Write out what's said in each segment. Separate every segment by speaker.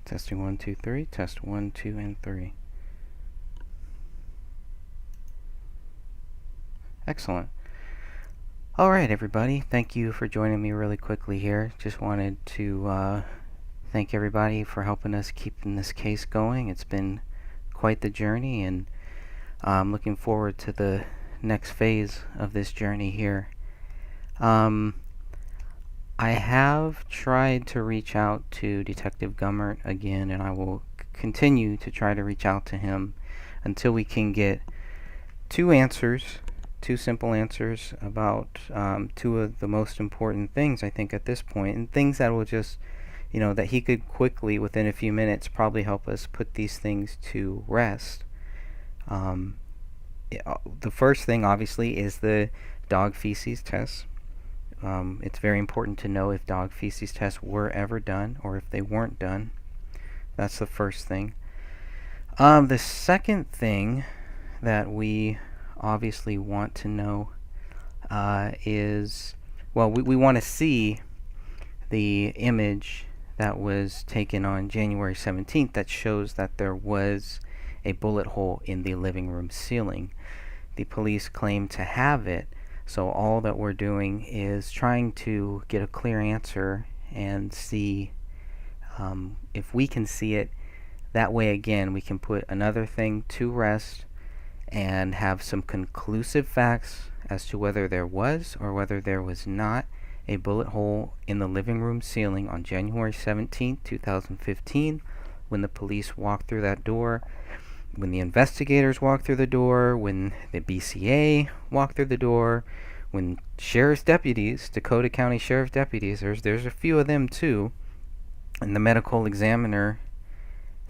Speaker 1: Testing 1, 2, 3. Test 1, 2, and 3. Excellent. All right, everybody. Thank you for joining me really quickly here. Just wanted to thank everybody for helping us keeping this case going. It's been quite the journey, and I'm looking forward to the next phase of this journey here. I have tried to reach out to Detective Gummert again, and I will continue to try to reach out to him until we can get two simple answers about two of the most important things, I think, at this point, and things that will just, that he could quickly, within a few minutes, probably help us put these things to rest. The first thing, obviously, is the dog feces test. It's very important to know if dog feces tests were ever done or if they weren't done. That's the first thing. The second thing that we obviously want to know is, well, we want to see the image that was taken on January 17th that shows that there was a bullet hole in the living room ceiling. The police claim to have it. So all that we're doing is trying to get a clear answer and see if we can see it. That way, again, we can put another thing to rest and have some conclusive facts as to whether there was or whether there was not a bullet hole in the living room ceiling on January 17, 2015, when the police walked through that door, when the investigators walked through the door, when the BCA walked through the door, when sheriff's deputies, Dakota County Sheriff's deputies, there's a few of them too, and the medical examiner,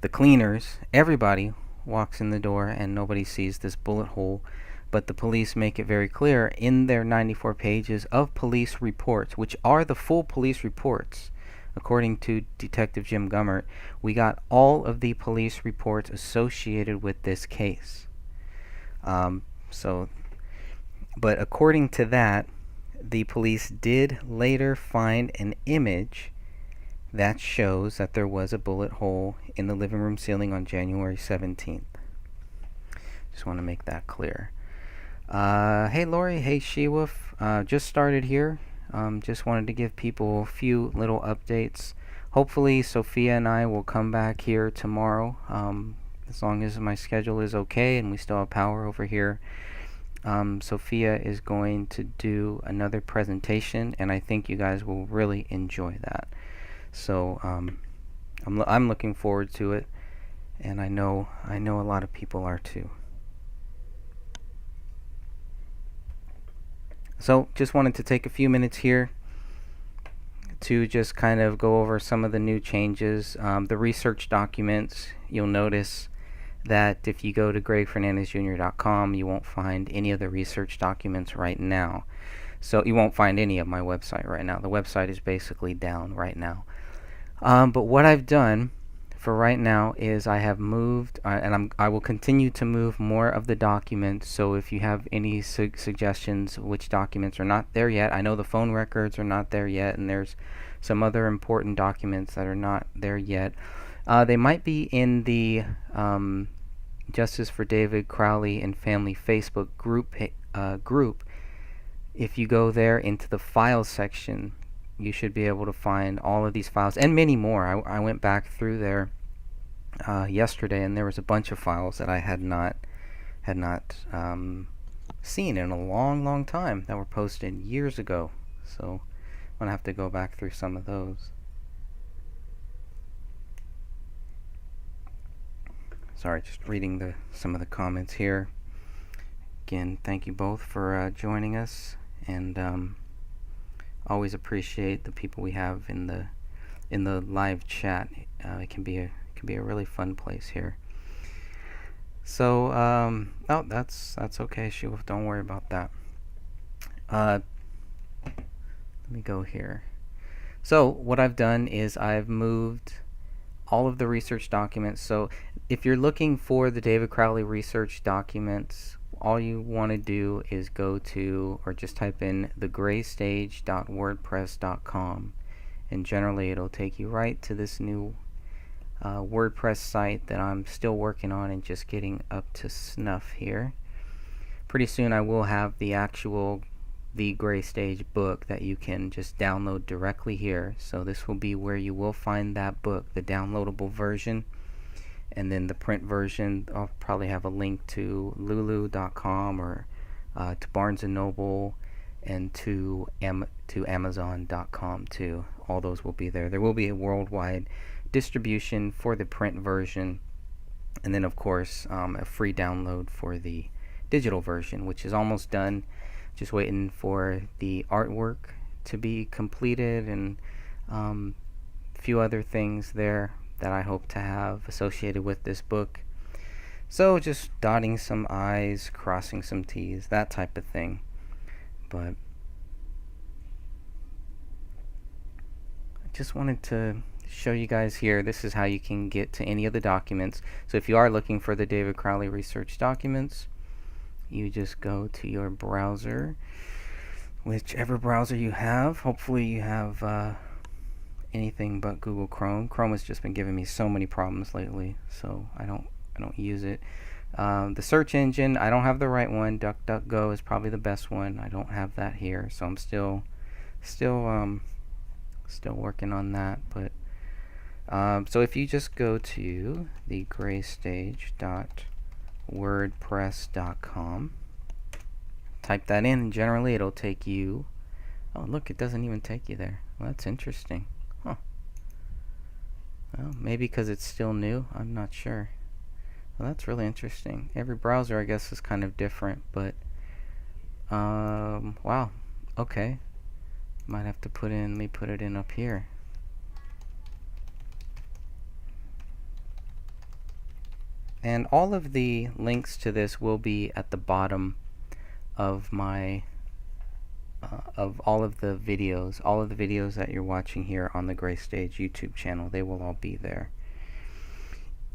Speaker 1: the cleaners, everybody walks in the door and nobody sees this bullet hole. But the police make it very clear in their 94 pages of police reports, which are the full police reports. According to Detective Jim Gummert, we got all of the police reports associated with this case. But according to that, the police did later find an image that shows that there was a bullet hole in the living room ceiling on January 17th. Just want to make that clear. Hey Lori, hey She-Wolf, just started here. Just wanted to give people a few little updates. Hopefully Sophia and I will come back here tomorrow, as long as my schedule is okay and we still have power over here. Sophia is going to do another presentation, and I think you guys will really enjoy that. So I'm looking forward to it, and I know a lot of people are too. So just wanted to take a few minutes here to just kind of go over some of the new changes. The research documents, you'll notice that if you go to gregfernandezjr.com, you won't find any of the research documents right now. So you won't find any of my website right now. The website is basically down right now. But what I've done for right now is I have moved, and I will continue to move more of the documents. So if you have any suggestions which documents are not there yet, I know the phone records are not there yet, and there's some other important documents that are not there yet. They might be in the Justice for David Crowley and Family Facebook group. If you go there into the files section, you should be able to find all of these files and many more. I went back through there yesterday, and there was a bunch of files that I had not seen in a long time that were posted years ago. So I'm gonna have to go back through some of those. Sorry, just reading some of the comments here. Again, thank you both for joining us, and always appreciate the people we have in the live chat. It can be a really fun place here. So oh, that's okay, She-Wolf, don't worry about that. Let me go here. So what I've done is I've moved all of the research documents. So if you're looking for the David Crowley research documents, all you want to do is go to, or just type in thegraystage.wordpress.com, and generally it'll take you right to this new WordPress site that I'm still working on and just getting up to snuff here. Pretty soon I will have the actual The Gray Stage book that you can just download directly here. So this will be where you will find that book, the downloadable version. And then the print version, I'll probably have a link to lulu.com or to Barnes & Noble and to Amazon.com too. All those will be there. There will be a worldwide distribution for the print version, and then of course a free download for the digital version, which is almost done. Just waiting for the artwork to be completed and a few other things there that I hope to have associated with this book. So just dotting some I's, crossing some T's, that type of thing. But I just wanted to show you guys here. This is how you can get to any of the documents. So if you are looking for the David Crowley research documents, you just go to your browser, whichever browser you have. Hopefully you have anything but Google Chrome. Chrome has just been giving me so many problems lately, so I don't use it. The search engine, I don't have the right one. DuckDuckGo is probably the best one. I don't have that here, so I'm still working on that. But so if you just go to thegraystage.wordpress.com, type that in, and generally it'll take you. Oh, look, it doesn't even take you there. Well, that's interesting. Huh. Well, maybe because it's still new. I'm not sure. Well, that's really interesting. Every browser, I guess, is kind of different, but wow. Okay. Might have to let me put it in up here. And all of the links to this will be at the bottom of my of all of the videos that you're watching here on the Gray Stage YouTube channel. They will all be there.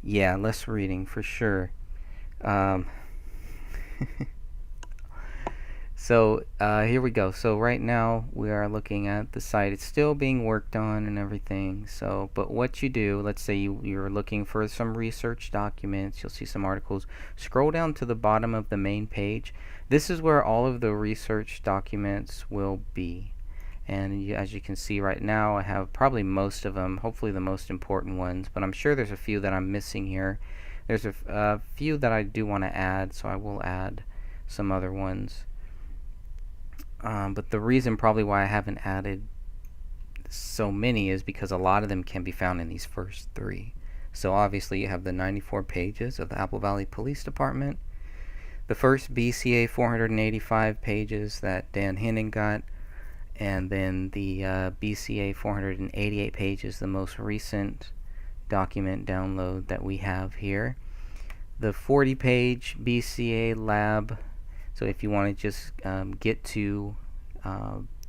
Speaker 1: Yeah, less reading for sure. So here we go. So right now we are looking at the site. It's still being worked on and everything. So, but what you do, let's say you're looking for some research documents. You'll see some articles. Scroll down to the bottom of the main page. This is where all of the research documents will be. And as you can see right now, I have probably most of them, hopefully the most important ones, but I'm sure there's a few that I'm missing here. There's a few that I do want to add, so I will add some other ones. But the reason probably why I haven't added so many is because a lot of them can be found in these first three. So obviously you have the 94 pages of the Apple Valley Police Department, the first BCA 485 pages that Dan Henning got, and then the BCA 488 pages, the most recent document download that we have here. The 40-page BCA lab. So if you want to just get to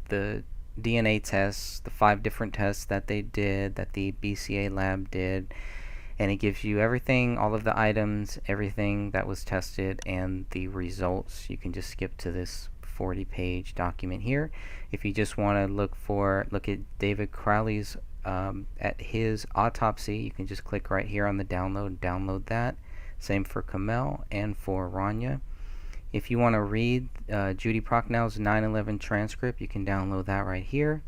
Speaker 1: the DNA tests, the 5 different tests that they did, that the BCA lab did, and it gives you everything, all of the items, everything that was tested, and the results. You can just skip to this 40-page document here. If you just want to look at David Crowley's at his autopsy, you can just click right here on the download that. Same for Kamel and for Rania. If you want to read Judy Procknell's 9/11 transcript, you can download that right here.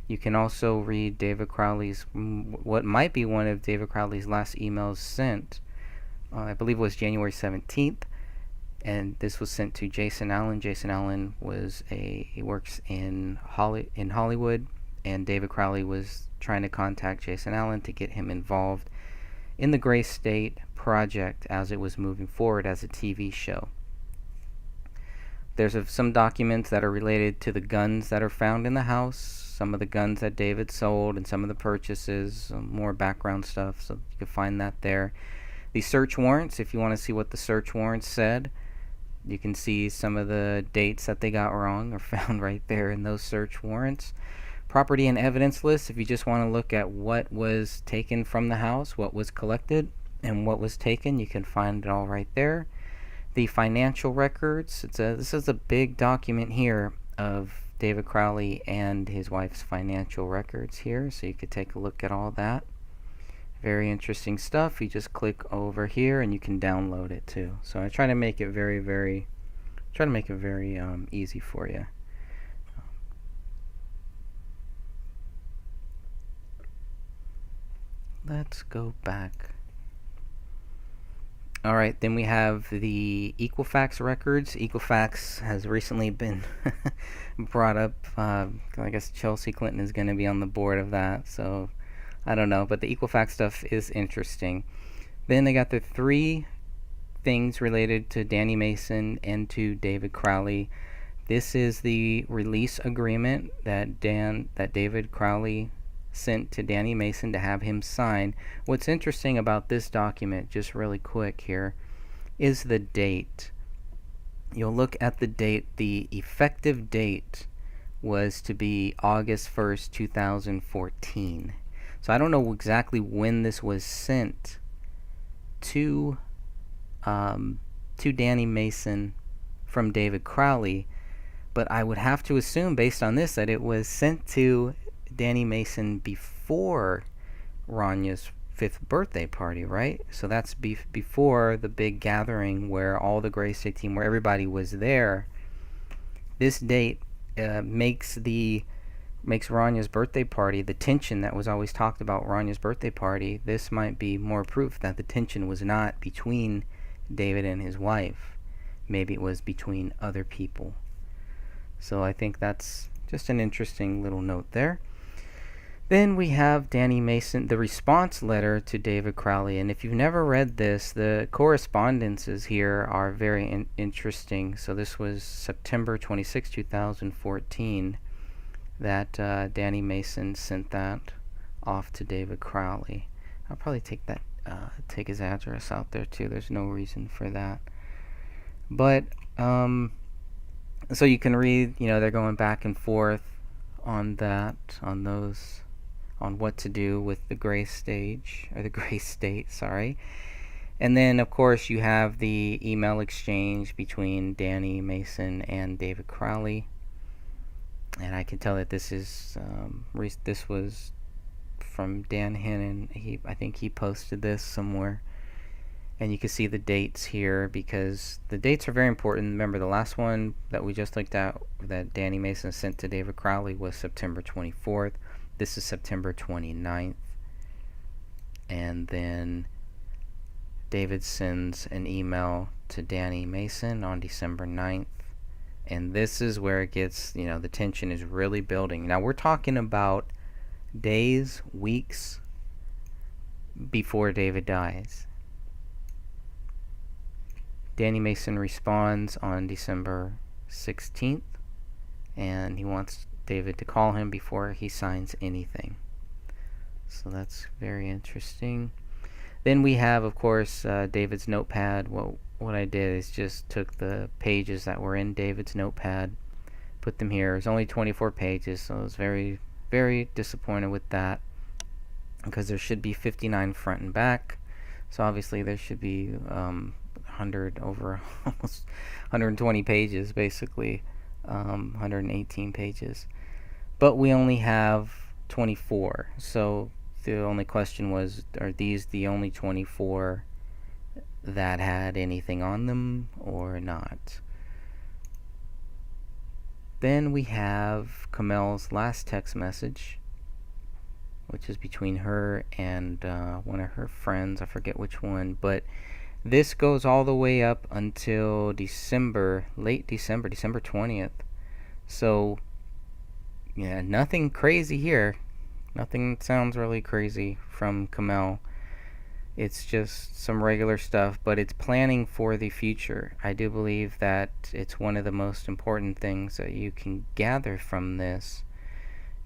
Speaker 1: You can also read David Crowley's, what might be one of David Crowley's last emails sent. I believe it was January 17th, and this was sent to Jason Allen. Jason Allen he works in Hollywood, and David Crowley was trying to contact Jason Allen to get him involved in the Gray State project as it was moving forward as a TV show. There's some documents that are related to the guns that are found in the house, some of the guns that David sold, and some of the purchases, some more background stuff, so you can find that there. The search warrants, if you want to see what the search warrants said, you can see some of the dates that they got wrong are found right there in those search warrants. Property and evidence list, if you just want to look at what was taken from the house, what was collected, and what was taken, you can find it all right there. The financial records, this is a big document here of David Crowley and his wife's financial records here, so you could take a look at all that. Very interesting stuff. You just click over here and you can download it too. So I try to make it very easy for you. Let's go back. Alright, then we have the Equifax records. Equifax has recently been brought up. I guess Chelsea Clinton is going to be on the board of that, so I don't know. But the Equifax stuff is interesting. Then they got the 3 things related to Danny Mason and to David Crowley. This is the release agreement that David Crowley sent to Danny Mason to have him sign. What's interesting about this document, just really quick here, is the date. You'll look at the date. The effective date was to be August 1st, 2014. So I don't know exactly when this was sent to Danny Mason from David Crowley, but I would have to assume, based on this, that it was sent to Danny Mason before Ranya's 5th birthday party, right? So that's before the big gathering where all the Gray State team, where everybody was there. This date makes Ranya's birthday party, the tension that was always talked about Ranya's birthday party, this might be more proof that the tension was not between David and his wife. Maybe it was between other people. So I think that's just an interesting little note there. Then we have Danny Mason, the response letter to David Crowley. And if you've never read this, the correspondences here are very interesting. So this was September 26, 2014, that Danny Mason sent that off to David Crowley. I'll probably take his address out there too. There's no reason for that. But so you can read, they're going back and forth on that, on what to do with the Gray State, sorry. And then, of course, you have the email exchange between Danny Mason and David Crowley. And I can tell that this was from Dan Hennon. I think he posted this somewhere. And you can see the dates here, because the dates are very important. Remember, the last one that we just looked at that Danny Mason sent to David Crowley was September 24th. This is September 29th. And then David sends an email to Danny Mason on December 9th. And this is where it gets, the tension is really building. Now, we're talking about days, weeks before David dies. Danny Mason responds on December 16th, and he wants David to call him before he signs anything. So that's very interesting. Then we have, of course, David's notepad. What I did is just took the pages that were in David's notepad, put them here. It's only 24 pages, so I was very, very disappointed with that, because there should be 59 front and back. So obviously there should be over almost 120 pages, basically 118 pages. But we only have 24. So the only question was, are these the only 24 that had anything on them or not? Then we have Kamel's last text message, which is between her and one of her friends. I forget which one, but this goes all the way up until late December 20th. So, yeah, nothing crazy here. Nothing sounds really crazy from Kamel. It's just some regular stuff, but it's planning for the future. I do believe that it's one of the most important things that you can gather from this,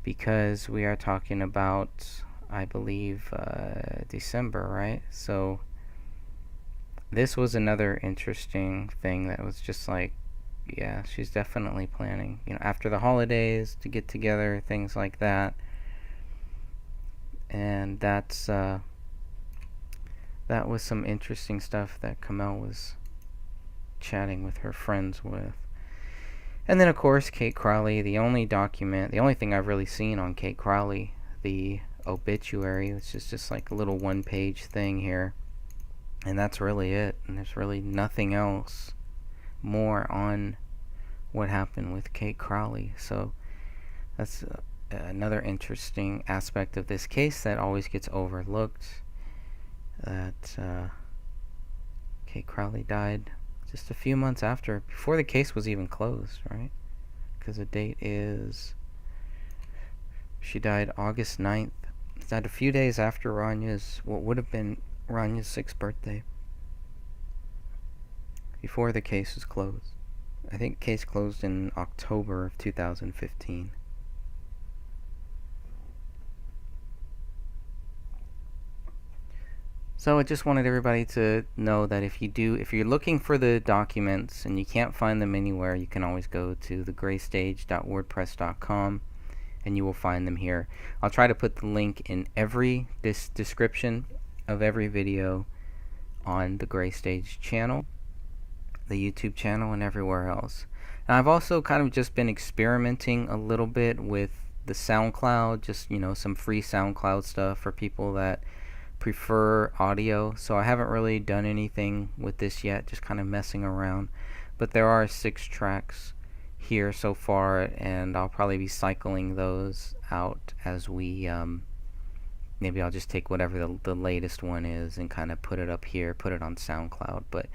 Speaker 1: because we are talking about, I believe, December, right? So this was another interesting thing that was just like, yeah, she's definitely planning, after the holidays to get together, things like that. And that was some interesting stuff that Kamel was chatting with her friends with. And then, of course, Kate Crowley, the only thing I've really seen on Kate Crowley, the obituary, which is just like a little one-page thing here, and that's really it. And there's really nothing else more on what happened with Kate Crowley. So that's another interesting aspect of this case that always gets overlooked, that Kate Crowley died just a few months before the case was even closed, right? Because the date is, she died August 9th. She died a few days after what would have been Ranya's 6th birthday, before the case was closed. I think the case closed in October of 2015. So I just wanted everybody to know that if you're looking for the documents and you can't find them anywhere, you can always go to thegraystage.wordpress.com and you will find them here. I'll try to put the link in every description of every video on the Gray Stage channel, the YouTube channel, and everywhere else. And I've also kind of just been experimenting a little bit with the SoundCloud, just some free SoundCloud stuff for people that prefer audio. So I haven't really done anything with this yet, just kind of messing around. But there are 6 tracks here so far, and I'll probably be cycling those out as we maybe I'll just take whatever the latest one is and kind of put it up here, put it on SoundCloud. But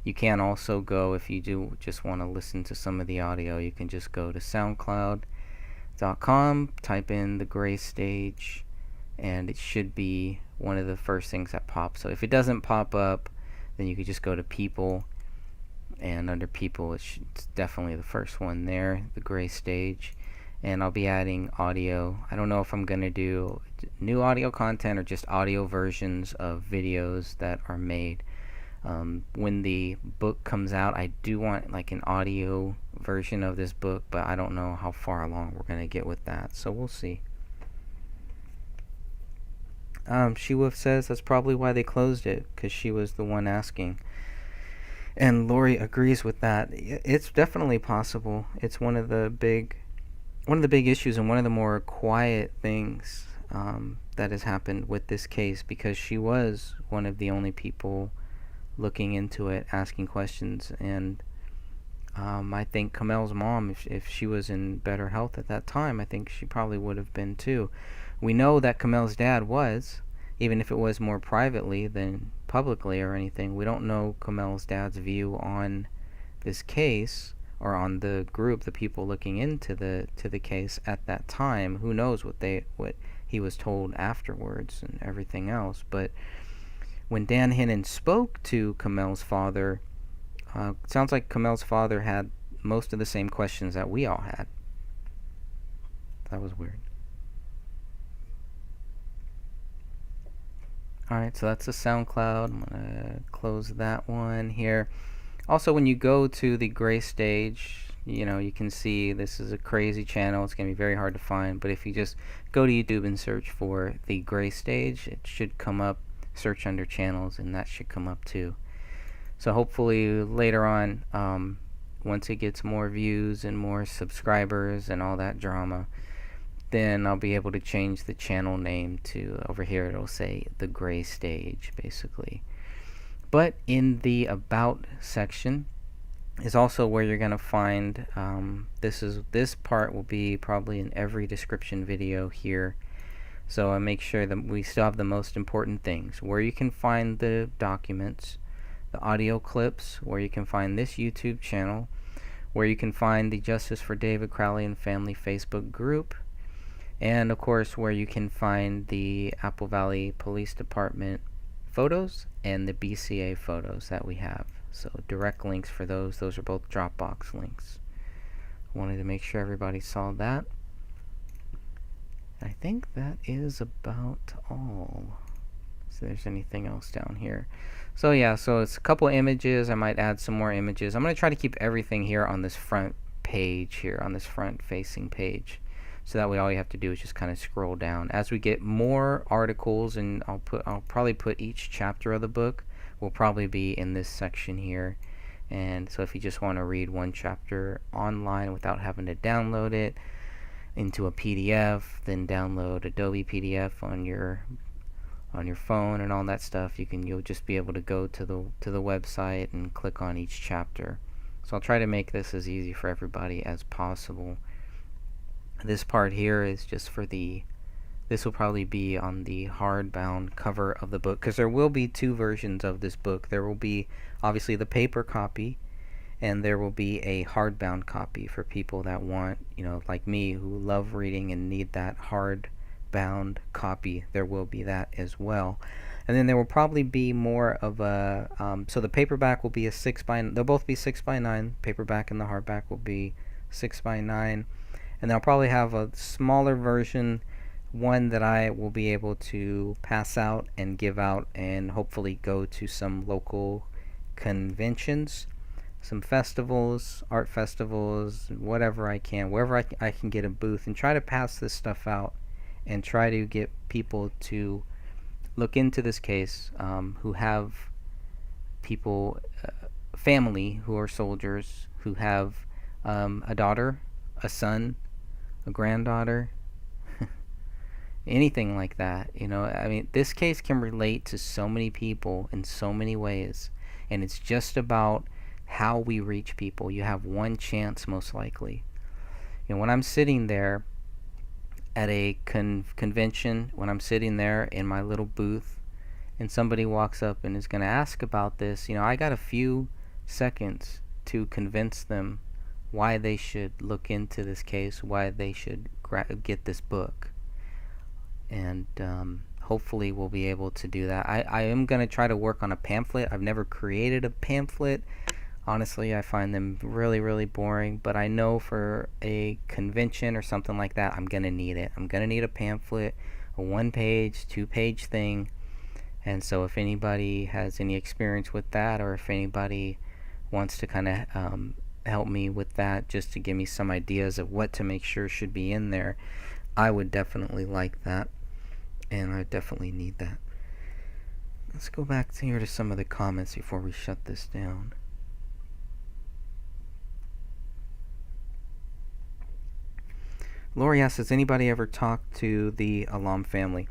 Speaker 1: you can also go, if you do just want to listen to some of the audio, you can just go to soundcloud.com, type in the Gray Stage, and it should be one of the first things that pops. So if it doesn't pop up, then you could just go to people, and under people it's definitely the first one there, the Gray Stage. And I'll be adding audio. I don't know if I'm going to do new audio content or just audio versions of videos that are made. When the book comes out, I do want like an audio version of this book, but I don't know how far along we're going to get with that, so we'll see. She-Wolf says that's probably why they closed it, because she was the one asking. And Lori agrees with that. It's definitely possible. It's one of the big issues and one of the more quiet things that has happened with this case, because she was one of the only people looking into it, asking questions. And I think Kamel's mom, if she was in better health at that time, I think she probably would have been too. We know that Kamel's dad was, even if it was more privately than publicly or anything. We don't know Kamel's dad's view on this case, or on the group, the people looking into the case at that time. Who knows what he was told afterwards and everything else. But when Dan Hinnon spoke to Kamel's father, it sounds like Kamel's father had most of the same questions that we all had. That was weird. Alright, so that's the SoundCloud. I'm going to close that one here. Also, when you go to the Gray Stage, you can see this is a crazy channel. It's going to be very hard to find. But if you just go to YouTube and search for the Gray Stage, it should come up. Search under channels, and that should come up too. So hopefully later on, once it gets more views and more subscribers and all that drama, then I'll be able to change the channel name to, over here it'll say the Gray Stage, basically. But in the About section is also where you're going to find, this part will be probably in every description video here. So I make sure that we still have the most important things, where you can find the documents, the audio clips, where you can find this YouTube channel, where you can find the Justice for David Crowley and Family Facebook group, and of course where you can find the Apple Valley Police Department photos and the BCA photos that we have. So direct links for those are both Dropbox links. Wanted to make sure everybody saw that. I think that is about all. So there's anything else down here. So yeah, so it's a couple images. I might add some more images. I'm going to try to keep everything here on this front page here, on this front facing page. So that way all you have to do is just kind of scroll down. As we get more articles, and I'll probably put each chapter of the book will probably be in this section here. And so if you just want to read one chapter online without having to download it, into a PDF, then download Adobe PDF on your phone and all that stuff. You'll just be able to go to the website and click on each chapter. So I'll try to make this as easy for everybody as possible. This part here is just for this will probably be on the hardbound cover of the book, because there will be two versions of this book. There will be obviously the paper copy, and there will be a hardbound copy for people that want, like me, who love reading and need that hardbound copy. There will be that as well. And then there will probably be more of a, so the paperback will be they'll both be 6x9. Paperback and the hardback will be 6x9. And they'll probably have a smaller version, one that I will be able to pass out and give out and hopefully go to some local conventions, some festivals, art festivals, whatever I can, wherever I can get a booth, and try to pass this stuff out and try to get people to look into this case, who have people, family who are soldiers, who have a daughter, a son, a granddaughter, anything like that. I mean, this case can relate to so many people in so many ways, and it's just about how we reach people. You have one chance, most likely. When I'm sitting there at a convention, when I'm sitting there in my little booth, and somebody walks up and is going to ask about this, I got a few seconds to convince them why they should look into this case, why they should get this book. And hopefully we'll be able to do that. I am going to try to work on a pamphlet. I've never created a pamphlet. Honestly, I find them really, really boring, but I know for a convention or something like that, I'm going to need it. I'm going to need a pamphlet, a 1-page, 2-page thing. And so if anybody has any experience with that, or if anybody wants to kind of help me with that, just to give me some ideas of what to make sure should be in there, I would definitely like that, and I definitely need that. Let's go back here to some of the comments before we shut this down. Lori asks, has anybody ever talked to the Alam family?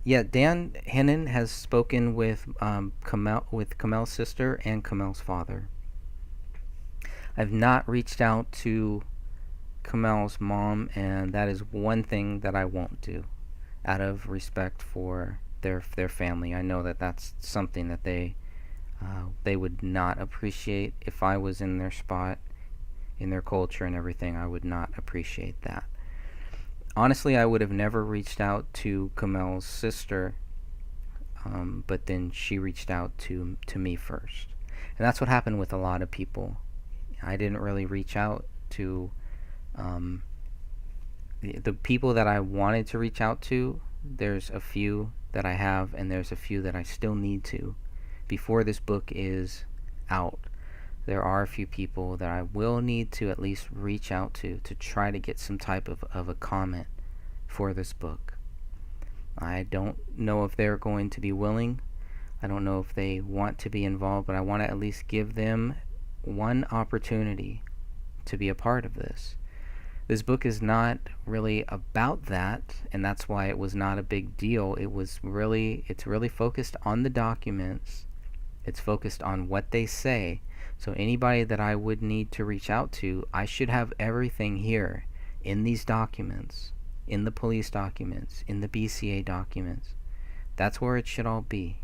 Speaker 1: Yeah, Dan Hennon has spoken with Kamel's sister and Kamel's father. I've not reached out to Kamel's mom, and that is one thing that I won't do, out of respect for their family. I know that that's something that they would not appreciate. If I was in their spot, in their culture and everything, I would not appreciate that. Honestly, I would have never reached out to Kamel's sister, but then she reached out to me first. And that's what happened with a lot of people. I didn't really reach out to the people that I wanted to reach out to. There's a few that I have, and there's a few that I still need to. Before this book is out, there are a few people that I will need to at least reach out to try to get some type of a comment for this book. I don't know if they're going to be willing. I don't know if they want to be involved, but I want to at least give them one opportunity to be a part of this. This book is not really about that, and that's why it was not a big deal. It's really focused on the documents. It's focused on what they say. So anybody that I would need to reach out to, I should have everything here in these documents, in the police documents, in the BCA documents. That's where it should all be.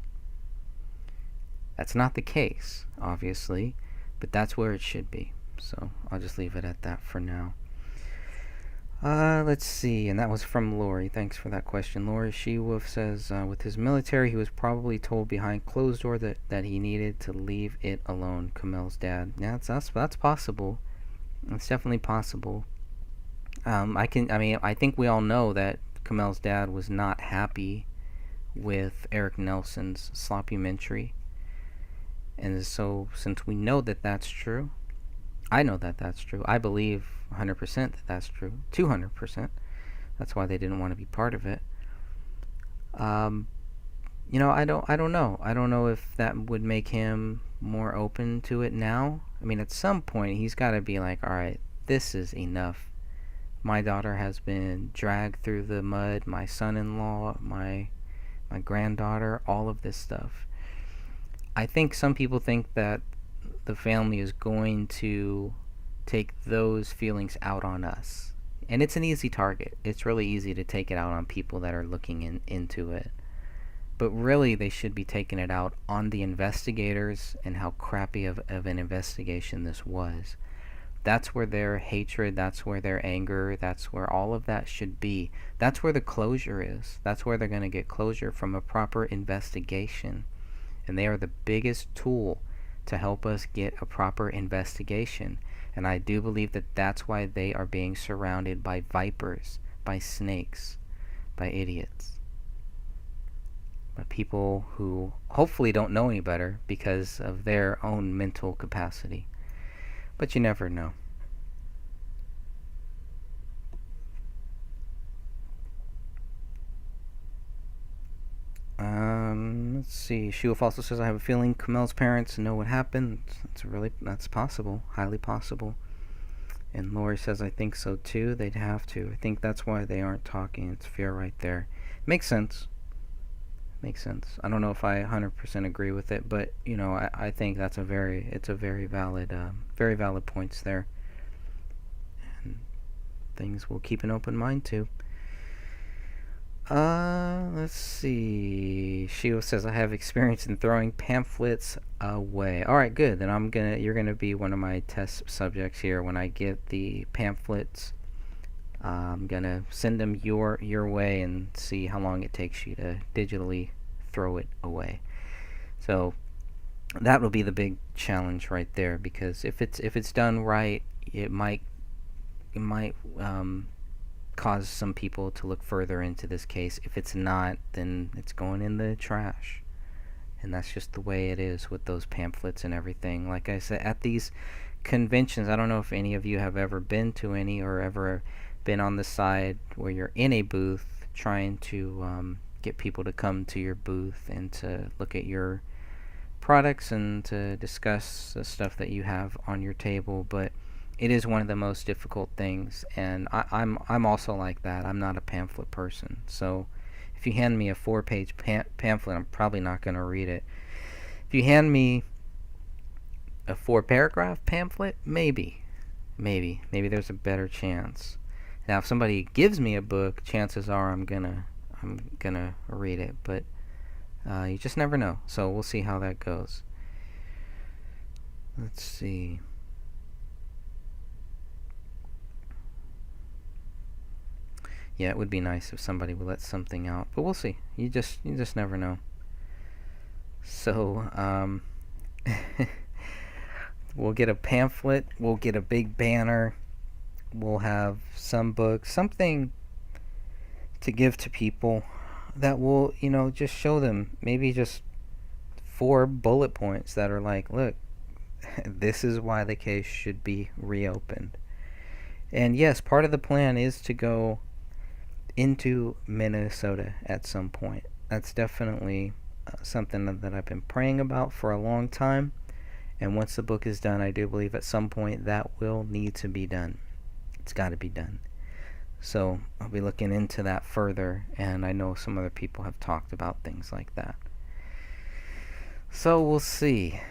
Speaker 1: That's not the case, obviously, but that's where it should be. So I'll just leave it at that for now. Let's see, and that was from Lori. Thanks for that question. Lori She-Wolf says, with his military, he was probably told behind closed door that he needed to leave it alone, Kamel's dad. Yeah, that's possible. It's definitely possible. I think we all know that Kamel's dad was not happy with Eric Nelson's sloppymentary. And so, since we know that that's true, I know that that's true. I believe 100% that that's true. 200%. That's why they didn't want to be part of it. I don't know. I don't know if that would make him more open to it now. I mean, at some point, he's got to be like, all right, this is enough. My daughter has been dragged through the mud. My son-in-law, my granddaughter, all of this stuff. I think some people think that the family is going to take those feelings out on us. And it's an easy target. It's really easy to take it out on people that are looking into it. But really, they should be taking it out on the investigators and how crappy of an investigation this was. That's where their hatred, that's where their anger, that's where all of that should be. That's where the closure is. That's where they're going to get closure from a proper investigation. And they are the biggest tool to help us get a proper investigation. And I do believe that that's why they are being surrounded by vipers, by snakes, by idiots. By people who hopefully don't know any better because of their own mental capacity. But you never know. Let's see. Shulf also says, I have a feeling Kamel's parents know what happened. That's possible. Highly possible. And Lori says, I think so too. They'd have to. I think that's why they aren't talking. It's fair right there. Makes sense. Makes sense. I don't know if I 100% agree with it, but I think that's it's a very valid points there. And things we'll keep an open mind to. Let's see. Shio says, I have experience in throwing pamphlets away. Alright, good. Then you're gonna be one of my test subjects here. When I get the pamphlets, I'm gonna send them your way and see how long it takes you to digitally throw it away. So that will be the big challenge right there, because if it's done right, it might cause some people to look further into this case. If it's not, then it's going in the trash. And that's just the way it is with those pamphlets and everything. Like I said, at these conventions, I don't know if any of you have ever been to any or ever been on the side where you're in a booth trying to get people to come to your booth and to look at your products and to discuss the stuff that you have on your table. But it is one of the most difficult things, and I'm also like that. I'm not a pamphlet person, so if you hand me a 4-page pamphlet, I'm probably not going to read it. If you hand me a 4-paragraph pamphlet, maybe there's a better chance. Now, if somebody gives me a book, chances are I'm gonna read it, but you just never know. So we'll see how that goes. Let's see. Yeah, it would be nice if somebody would let something out, but we'll see. You just never know. So, we'll get a pamphlet, we'll get a big banner, we'll have some books, something to give to people that will, just show them maybe just 4 bullet points that are like, look, this is why the case should be reopened. And yes, part of the plan is to go into Minnesota at some point. That's definitely something that I've been praying about for a long time. And once the book is done, I do believe at some point that will need to be done. It's got to be done. So I'll be looking into that further, and I know some other people have talked about things like that. So we'll see.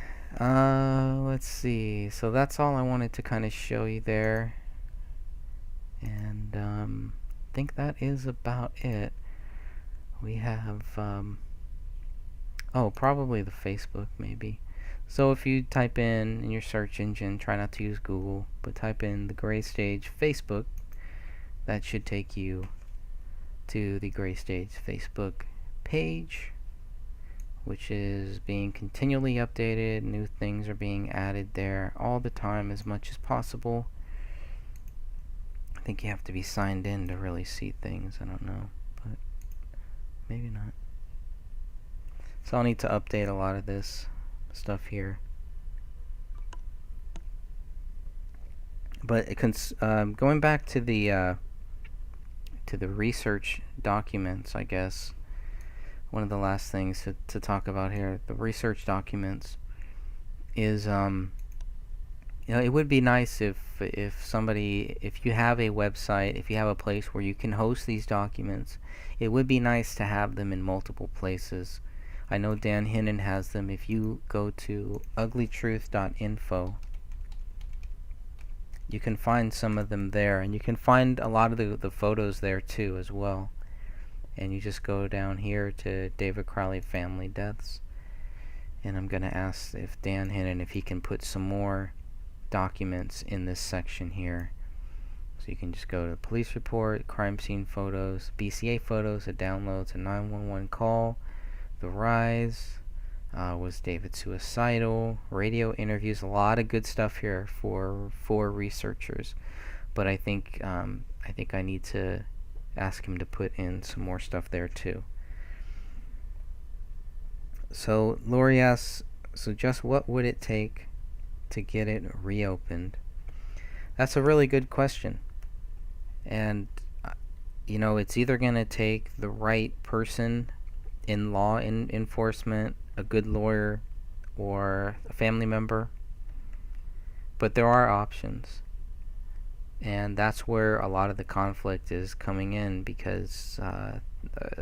Speaker 1: Let's see. So that's all I wanted to kind of show you there. And I think that is about it. We have probably the Facebook maybe. So if you type in your search engine, try not to use Google, but type in the Gray Stage Facebook, that should take you to the Gray Stage Facebook page, which is being continually updated. New things are being added there all the time as much as possible. I think you have to be signed in to really see things. I don't know, but maybe not. So I'll need to update a lot of this stuff here. But going back to the research documents, I guess one of the last things to talk about here, the research documents, is It would be nice if you have a website, if you have a place where you can host these documents, it would be nice to have them in multiple places. I know Dan Hinnon has them. If you go to uglytruth.info, you can find some of them there, and you can find a lot of the photos there too as well. And you just go down here to David Crowley Family Deaths, and I'm going to ask if Dan Hinnon, if he can put some more documents in this section here. So you can just go to police report, crime scene photos, BCA photos, a downloads, a 911 call, the rise, was David suicidal, radio interviews, a lot of good stuff here for researchers. But I think I need to ask him to put in some more stuff there too. So Lori asks, so just what would it take to get it reopened? That's a really good question. And it's either going to take the right person in law enforcement, a good lawyer, or a family member. But there are options. And that's where a lot of the conflict is coming in, because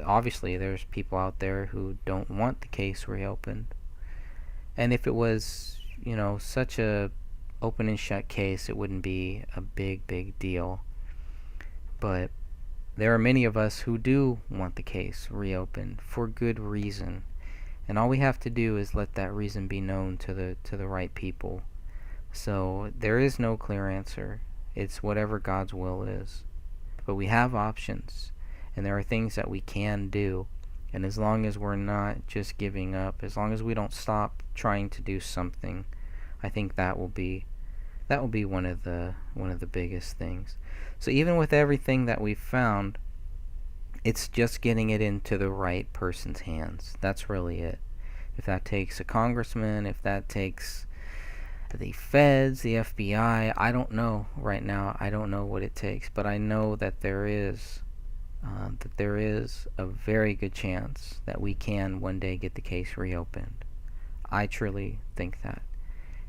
Speaker 1: obviously there's people out there who don't want the case reopened. And if it was, such a open and shut case, it wouldn't be a big deal. But there are many of us who do want the case reopened for good reason. And all we have to do is let that reason be known to the right people. So there is no clear answer. It's whatever God's will is. But we have options, and there are things that we can do. And as long as we're not just giving up, as long as we don't stop trying to do something, I think that will be one of the biggest things. So even with everything that we've found, it's just getting it into the right person's hands. That's really it. If that takes a congressman, if that takes the feds, the FBI, I don't know right now. I don't know what it takes, but I know that there is a very good chance that we can one day get the case reopened. I truly think that.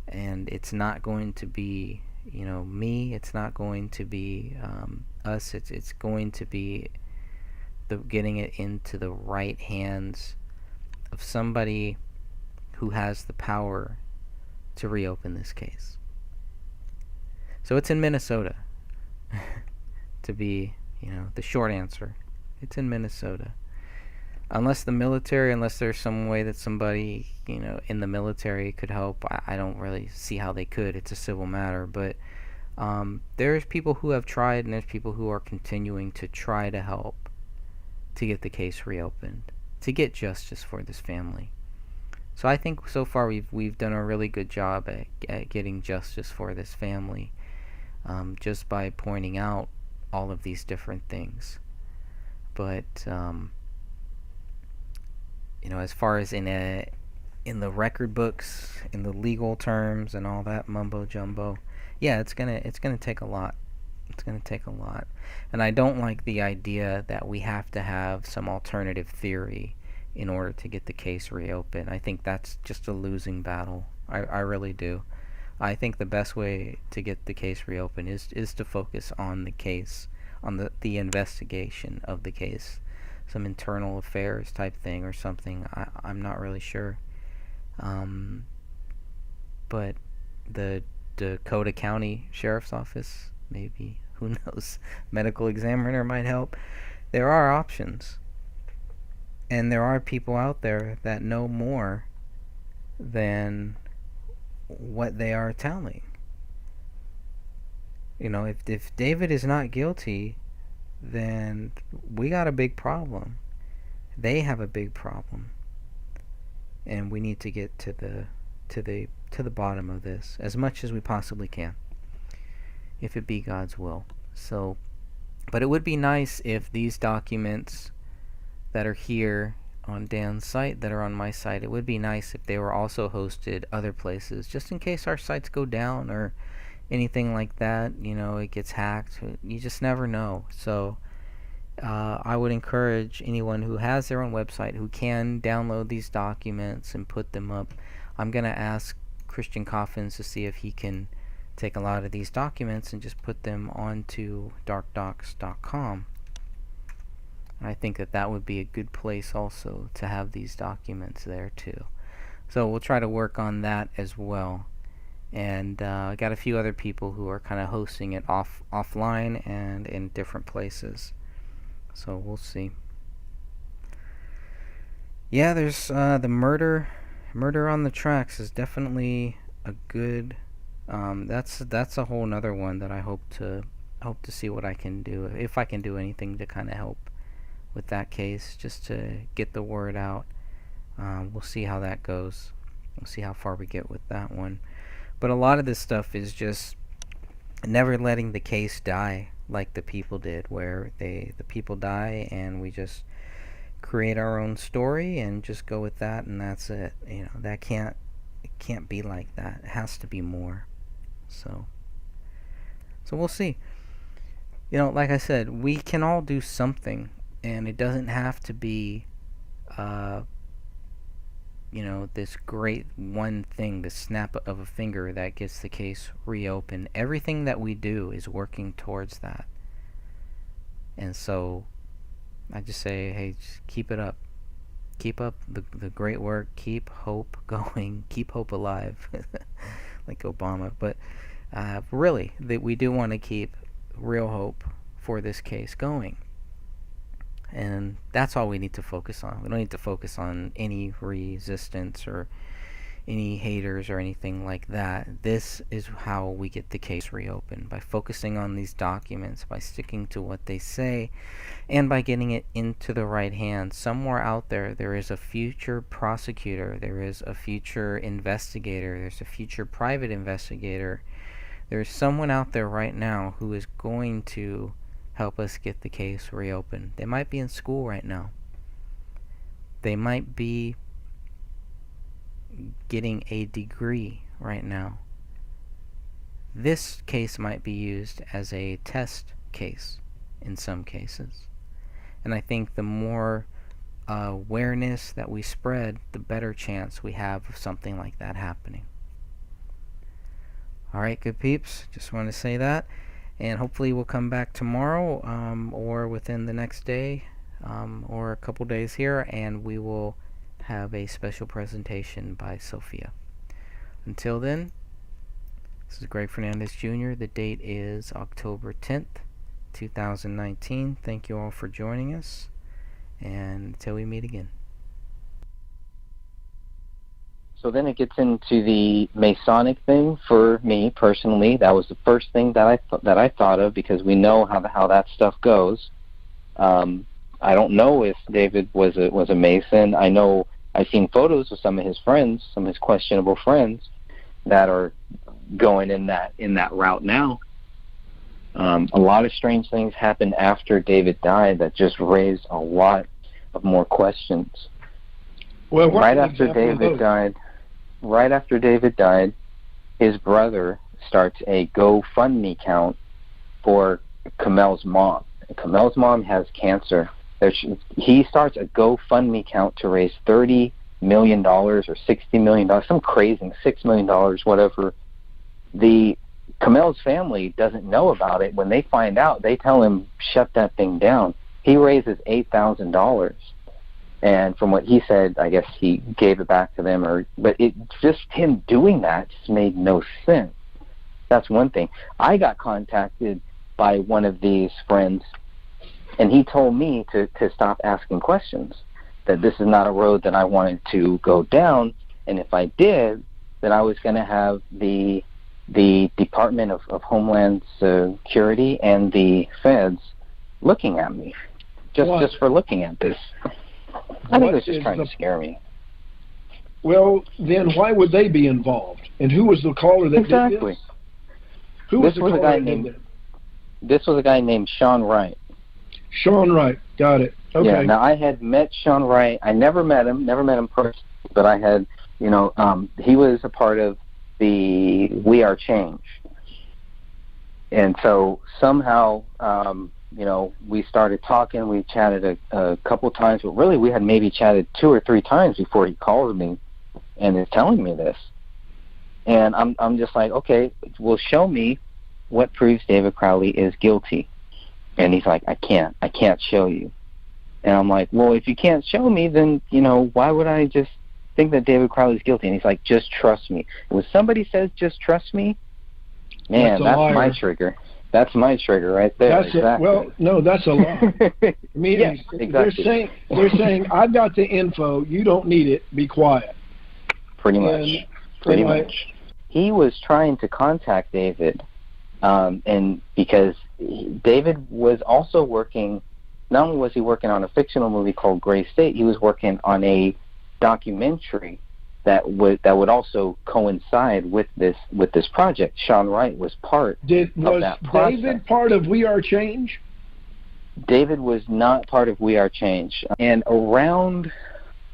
Speaker 1: And it's not going to be, me. It's not going to be us. It's going to be getting it into the right hands of somebody who has the power to reopen this case. So it's in Minnesota. To be, the short answer. It's in Minnesota. Unless there's some way that somebody, in the military could help, I don't really see how they could. It's a civil matter. But there's people who have tried, and there's people who are continuing to try to help to get the case reopened, to get justice for this family. So I think so far we've done a really good job at getting justice for this family, just by pointing out all of these different things. But as far as in the record books, in the legal terms, and all that mumbo jumbo, yeah, it's gonna take a lot. It's gonna take a lot, and I don't like the idea that we have to have some alternative theory in order to get the case reopened. I think that's just a losing battle. I really do. I think the best way to get the case reopened is to focus on the case, on the investigation of the case, some internal affairs type thing or something. I'm not really sure. But the Dakota County Sheriff's Office, maybe, who knows, medical examiner might help. There are options. And there are people out there that know more than what they are telling. If David is not guilty, then we got a big problem. They have a big problem. And we need to get to the bottom of this as much as we possibly can, if it be God's will. So, but it would be nice if these documents that are here on Dan's site, that are on my site, it would be nice if they were also hosted other places, just in case our sites go down or anything like that. It gets hacked. You just never know. So I would encourage anyone who has their own website, who can download these documents and put them up. I'm going to ask Christian Coffins to see if he can take a lot of these documents and just put them onto darkdocs.com. I think that would be a good place also to have these documents there too. So we'll try to work on that as well. And I got a few other people who are kind of hosting it offline and in different places. So we'll see. Yeah, there's the Murder on the Tracks is definitely a good. That's a whole nother one that I hope to see what I can do, if I can do anything to kind of help with that case, just to get the word out. We'll see how that goes. We'll see how far we get with that one. But a lot of this stuff is just never letting the case die like the people did, where the people die and we just create our own story and just go with that, and that's it. That can't be like that. It has to be more. So we'll see. Like I said, we can all do something, and it doesn't have to be this great one thing, the snap of a finger that gets the case reopened. Everything that we do is working towards that. And so I just say, hey, just keep it up. Keep up the great work. Keep hope going. Keep hope alive, like Obama. But really, we do want to keep real hope for this case going. And that's all we need to focus on. We don't need to focus on any resistance or any haters or anything like that. This is how we get the case reopened, by focusing on these documents, by sticking to what they say, and by getting it into the right hands. Somewhere out there, there is a future prosecutor, there is a future investigator, there's a future private investigator. There's someone out there right now who is going to help us get the case reopened. They might be in school right now. They might be getting a degree right now. This case might be used as a test case in some cases. And I think the more awareness that we spread, the better chance we have of something like that happening. Alright, good peeps. Just want to say that. And hopefully we'll come back tomorrow, or within the next day, or a couple days here, and we will have a special presentation by Sophia. Until then, this is Greg Fernandez Jr. The date is October 10th, 2019. Thank you all for joining us, and until we meet again.
Speaker 2: So then it gets into the Masonic thing for me personally. That was the first thing that I thought of, because we know how that stuff goes. I don't know if David was a Mason. I know I've seen photos of some of his friends, some of his questionable friends, that are going in that route now. A lot of strange things happened after David died that just raised a lot of more questions.
Speaker 3: Well,
Speaker 2: right after David died, his brother starts a GoFundMe account for Kamel's mom. And Kamel's mom has cancer. He starts a GoFundMe account to raise $30 million or $60 million, some crazy, $6 million, whatever. The Kamel's family doesn't know about it. When they find out, they tell him, shut that thing down. He raises $8,000. And from what he said, I guess he gave it back to them. But just him doing that just made no sense. That's one thing. I got contacted by one of these friends, and he told me to stop asking questions, that this is not a road that I wanted to go down, and if I did, then I was going to have the Department of Homeland Security and the feds looking at me just for looking at this. I think it was just trying to scare me.
Speaker 3: Well, then why would they be involved? And who was the caller that did this? Who was the caller that did that?
Speaker 2: This was a guy named Sean Wright.
Speaker 3: Sean Wright, got it. Okay.
Speaker 2: Yeah, now I had met Sean Wright. I never met him personally, but I had, he was a part of the We Are Change. And so somehow, we started talking. We chatted a couple times, but really we had maybe chatted 2 or 3 times before he called me and is telling me this. And I'm just like, okay, well, show me what proves David Crowley is guilty. And he's like, I can't show you. And I'm like, well, if you can't show me, then, why would I just think that David Crowley's guilty? And he's like, just trust me. When somebody says, just trust me, man, that's my trigger. That's my trigger right there. Exactly.
Speaker 3: Well, no, that's a lie. I mean,
Speaker 2: yes, exactly.
Speaker 3: they're saying, I've got the info, you don't need it, be quiet.
Speaker 2: Pretty much. He was trying to contact David, and because David was also working, not only was he working on a fictional movie called Gray State, he was working on a documentary that would also coincide with this project. Sean Wright was part of that process.
Speaker 3: Was David part of We Are Change?
Speaker 2: David was not part of We Are Change. And around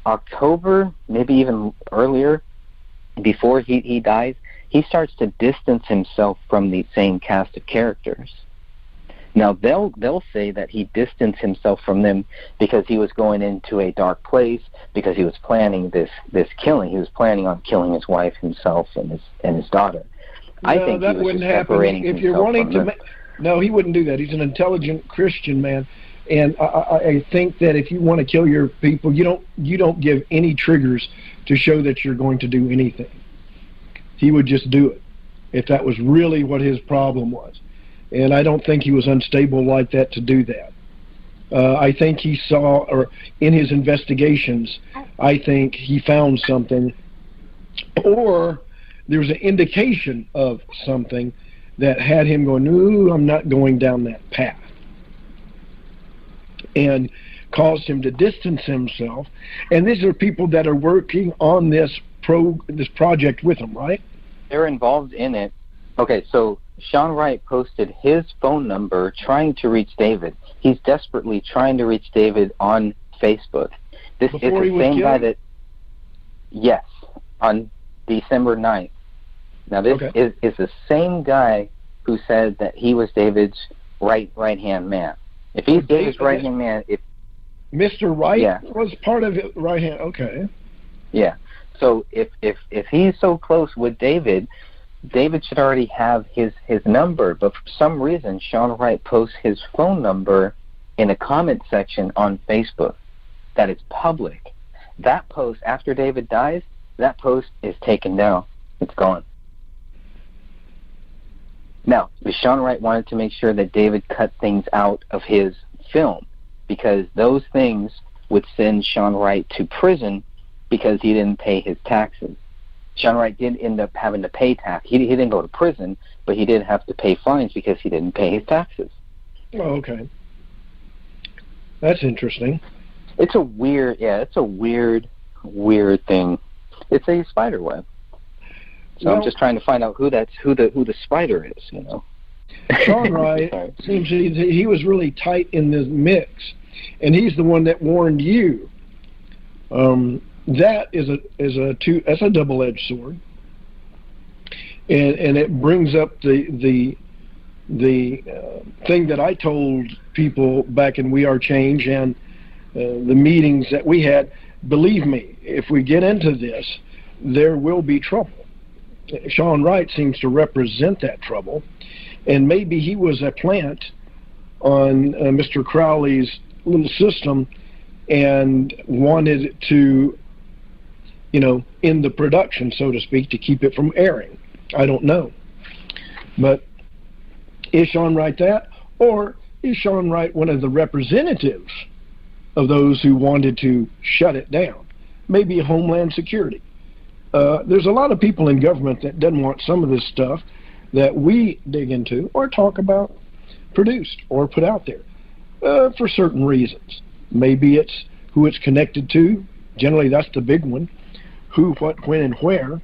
Speaker 2: October, maybe even earlier, before he dies, he starts to distance himself from the same cast of characters. Now, they'll say that he distanced himself from them because he was going into a dark place, because he was planning this killing. He was planning on killing his wife, himself, and his daughter.
Speaker 3: No,
Speaker 2: I think
Speaker 3: that
Speaker 2: he was
Speaker 3: wouldn't
Speaker 2: just
Speaker 3: happen.
Speaker 2: separating
Speaker 3: if you're
Speaker 2: himself
Speaker 3: wanting
Speaker 2: from
Speaker 3: to
Speaker 2: them.
Speaker 3: No, he wouldn't do that. He's an intelligent Christian man, and I think that if you want to kill your people, you don't give any triggers to show that you're going to do anything. He would just do it if that was really what his problem was. And I don't think he was unstable like that to do that. I think he saw, or in his investigations, I think he found something, or there was an indication of something that had him going, no, I'm not going down that path. And caused him to distance himself. And these are people that are working on this project with him, right?
Speaker 2: They're involved in it. Okay, so Sean Wright posted his phone number trying to reach David. He's desperately trying to reach David on Facebook. This is the same guy that, yes, on December 9th. Now, this is the same guy who said that he was David's right-hand man. If he's David's right-hand man...
Speaker 3: Mr. Wright was part of it, right-hand, okay.
Speaker 2: Yeah, so if he's so close with David should already have his number, but for some reason, Sean Wright posts his phone number in a comment section on Facebook that is public. That post, after David dies, that post is taken down. It's gone. Now, Sean Wright wanted to make sure that David cut things out of his film, because those things would send Sean Wright to prison because he didn't pay his taxes. Sean Wright did end up having to pay tax. He didn't go to prison, but he did have to pay fines because he didn't pay his taxes.
Speaker 3: Oh, okay. That's interesting.
Speaker 2: It's a weird thing. It's a spider web. So I'm just trying to find out who the spider is,
Speaker 3: Sean Wright seems he was really tight in the mix, and he's the one that warned you. That that's a double-edged sword, and it brings up the thing that I told people back in We Are Change and the meetings that we had. Believe me, if we get into this, there will be trouble. Sean Wright seems to represent that trouble, and maybe he was a plant on Mr. Crowley's little system and wanted to, end the production, so to speak, to keep it from airing. I don't know. But is Sean Wright that? Or is Sean Wright one of the representatives of those who wanted to shut it down? Maybe Homeland Security. There's a lot of people in government that doesn't want some of this stuff that we dig into or talk about produced or put out there for certain reasons. Maybe it's who it's connected to. Generally, that's the big one. Who, what, when, and where.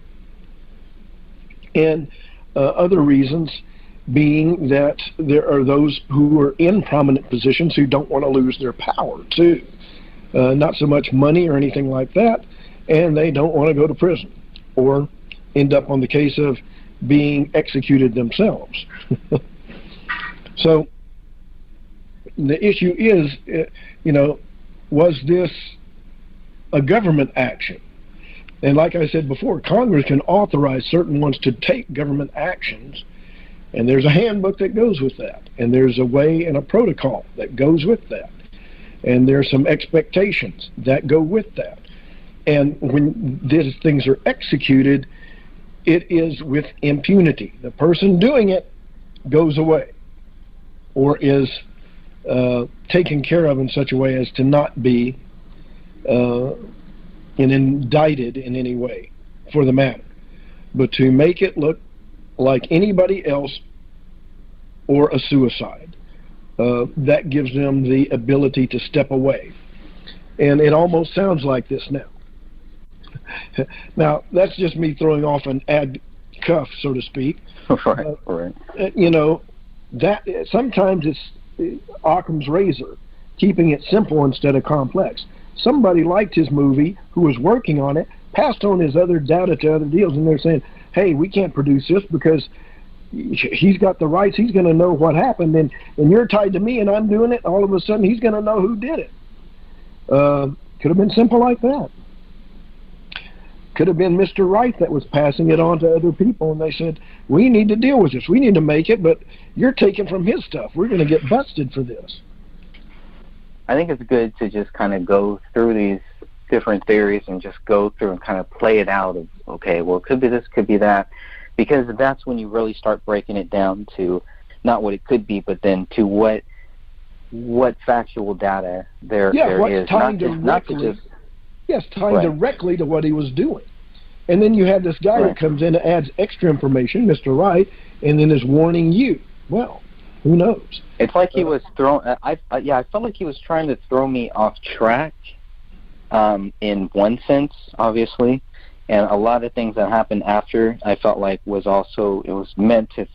Speaker 3: And other reasons being that there are those who are in prominent positions who don't want to lose their power, too. Not so much money or anything like that, and they don't want to go to prison or end up on the case of being executed themselves. So the issue is, was this a government action? And like I said before, Congress can authorize certain ones to take government actions, and there's a handbook that goes with that, and there's a way and a protocol that goes with that, and there's some expectations that go with that. And when these things are executed, it is with impunity. The person doing it goes away, or is taken care of in such a way as to not be indicted in any way for the matter, but to make it look like anybody else or a suicide. That gives them the ability to step away. And it almost sounds like this now. Now, that's just me throwing off an ad cuff, so to speak.
Speaker 2: Right.
Speaker 3: You know, that sometimes it's Occam's razor, keeping it simple instead of complex. Somebody liked his movie, who was working on it, passed on his other data to other deals, and they're saying, hey, we can't produce this because he's got the rights, he's going to know what happened, and you're tied to me and I'm doing it, all of a sudden he's going to know who did it. Could have been simple like that. Could have been Mr. Wright that was passing it on to other people, and they said, we need to deal with this, we need to make it, but you're taking from his stuff, we're going to get busted for this.
Speaker 2: I think it's good to just kind of go through these different theories and just go through and kind of play it out of, okay, well, it could be this, could be that, because that's when you really start breaking it down to not what it could be, but then to what factual data there is.
Speaker 3: Tied directly to what he was doing. And then you have this guy that comes in and adds extra information, Mr. Wright, and then is warning you. Well, who knows?
Speaker 2: It's like he was I felt like he was trying to throw me off track, in one sense, obviously, and a lot of things that happened after, I felt like it was meant to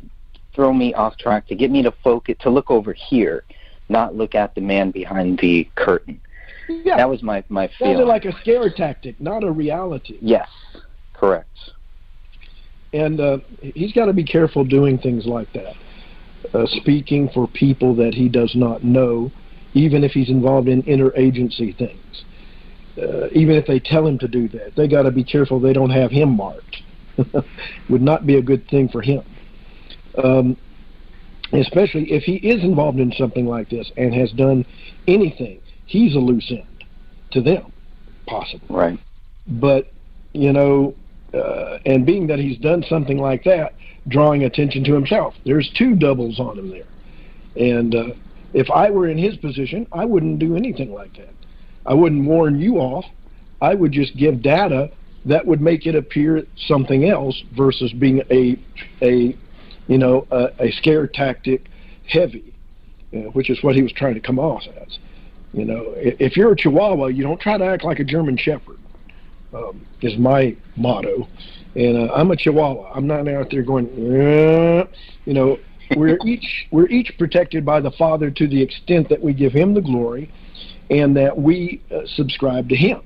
Speaker 2: throw me off track, to get me to focus, to look over here, not look at the man behind the curtain.
Speaker 3: Yeah,
Speaker 2: that was my feeling.
Speaker 3: Sounded like a scare tactic, not a reality.
Speaker 2: Yes, correct.
Speaker 3: And he's got to be careful doing things like that. Speaking for people that he does not know, even if he's involved in interagency things. Even if they tell him to do that, they got to be careful they don't have him marked. Would not be a good thing for him. Especially if he is involved in something like this and has done anything, he's a loose end to them, possibly.
Speaker 2: Right.
Speaker 3: But, you know, and being that he's done something like that, drawing attention to himself, there's two doubles on him there. And if I were in his position, I wouldn't do anything like that. I wouldn't warn you off. I would just give data that would make it appear something else versus being a scare tactic heavy, which is what he was trying to come off as. You know, if you're a Chihuahua, you don't try to act like a German Shepherd, is my motto. And I'm a Chihuahua. I'm not out there going, you know, we're each protected by the Father to the extent that we give him the glory and that we subscribe to him.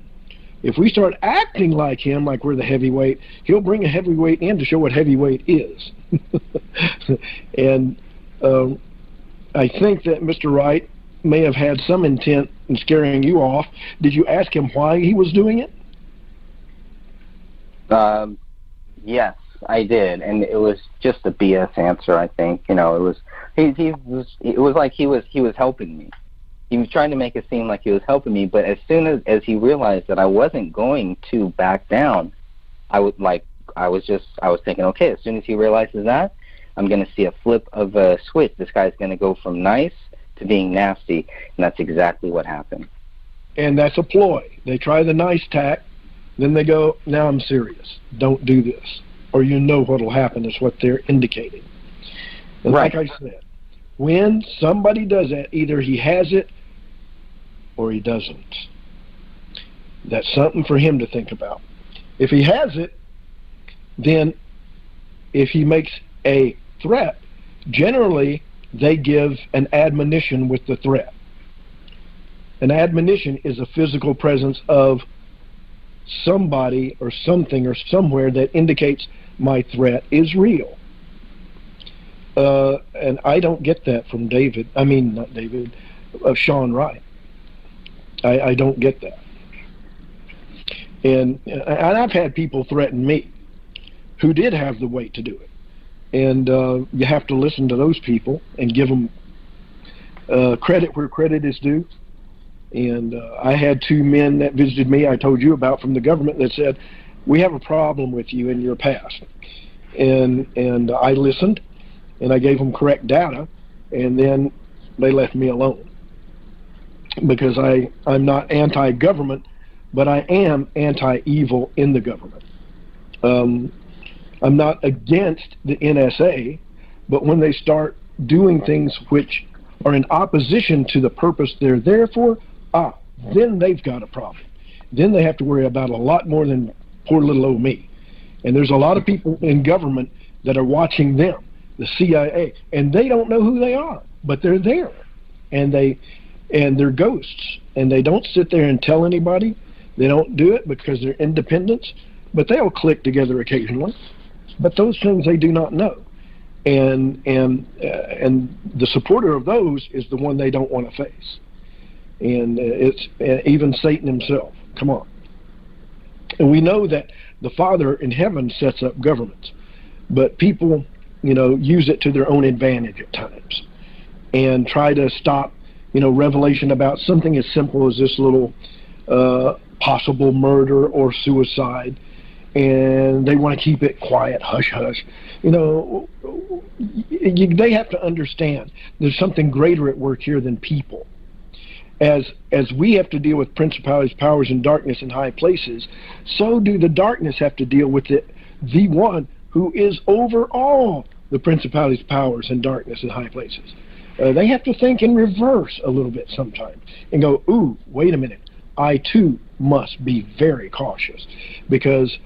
Speaker 3: If we start acting like him, like we're the heavyweight, he'll bring a heavyweight in to show what heavyweight is. And I think that Mr. Wright may have had some intent in scaring you off. Did you ask him why he was doing it?
Speaker 2: Yes, I did, and it was just a BS answer. I think, you know, it was like he was helping me. He was trying to make it seem like he was helping me, but as soon as he realized that I wasn't going to back down, I was thinking, okay, as soon as he realizes that, I'm going to see a flip of a switch. This guy's going to go from nice to being nasty, and that's exactly what happened.
Speaker 3: And that's a ploy. They try the nice tack, then they go, now I'm serious. Don't do this. Or you know what will happen is what they're indicating. And
Speaker 2: right.
Speaker 3: Like I said, when somebody does that, either he has it or he doesn't. That's something for him to think about. If he has it, then if he makes a threat, generally they give an admonition with the threat. An admonition is a physical presence of somebody or something or somewhere that indicates my threat is real. And I don't get that from Sean Wright. I don't get that. And I've had people threaten me who did have the weight to do it. And you have to listen to those people and give them credit where credit is due. And I had two men that visited me, I told you about, from the government that said, we have a problem with you in your past. And I listened, and I gave them correct data, and then they left me alone. Because I'm not anti-government, but I am anti-evil in the government. I'm not against the NSA, but when they start doing things which are in opposition to the purpose they're there for, then they've got a problem. Then they have to worry about a lot more than poor little old me. And there's a lot of people in government that are watching them, the CIA, and they don't know who they are, but they're there. And they're ghosts, and they don't sit there and tell anybody. They don't do it because they're independents, but they'll click together occasionally. But those things they do not know. And the supporter of those is the one they don't want to face. And it's even Satan himself. Come on. And we know that the Father in heaven sets up governments, but people, use it to their own advantage at times and try to stop, revelation about something as simple as this little possible murder or suicide, and they want to keep it quiet, hush hush. They have to understand there's something greater at work here than people. As we have to deal with principalities, powers, and darkness in high places, so do the darkness have to deal with the one who is over all the principalities, powers, and darkness in high places. They have to think in reverse a little bit sometimes and go, ooh, wait a minute, I too must be very cautious, because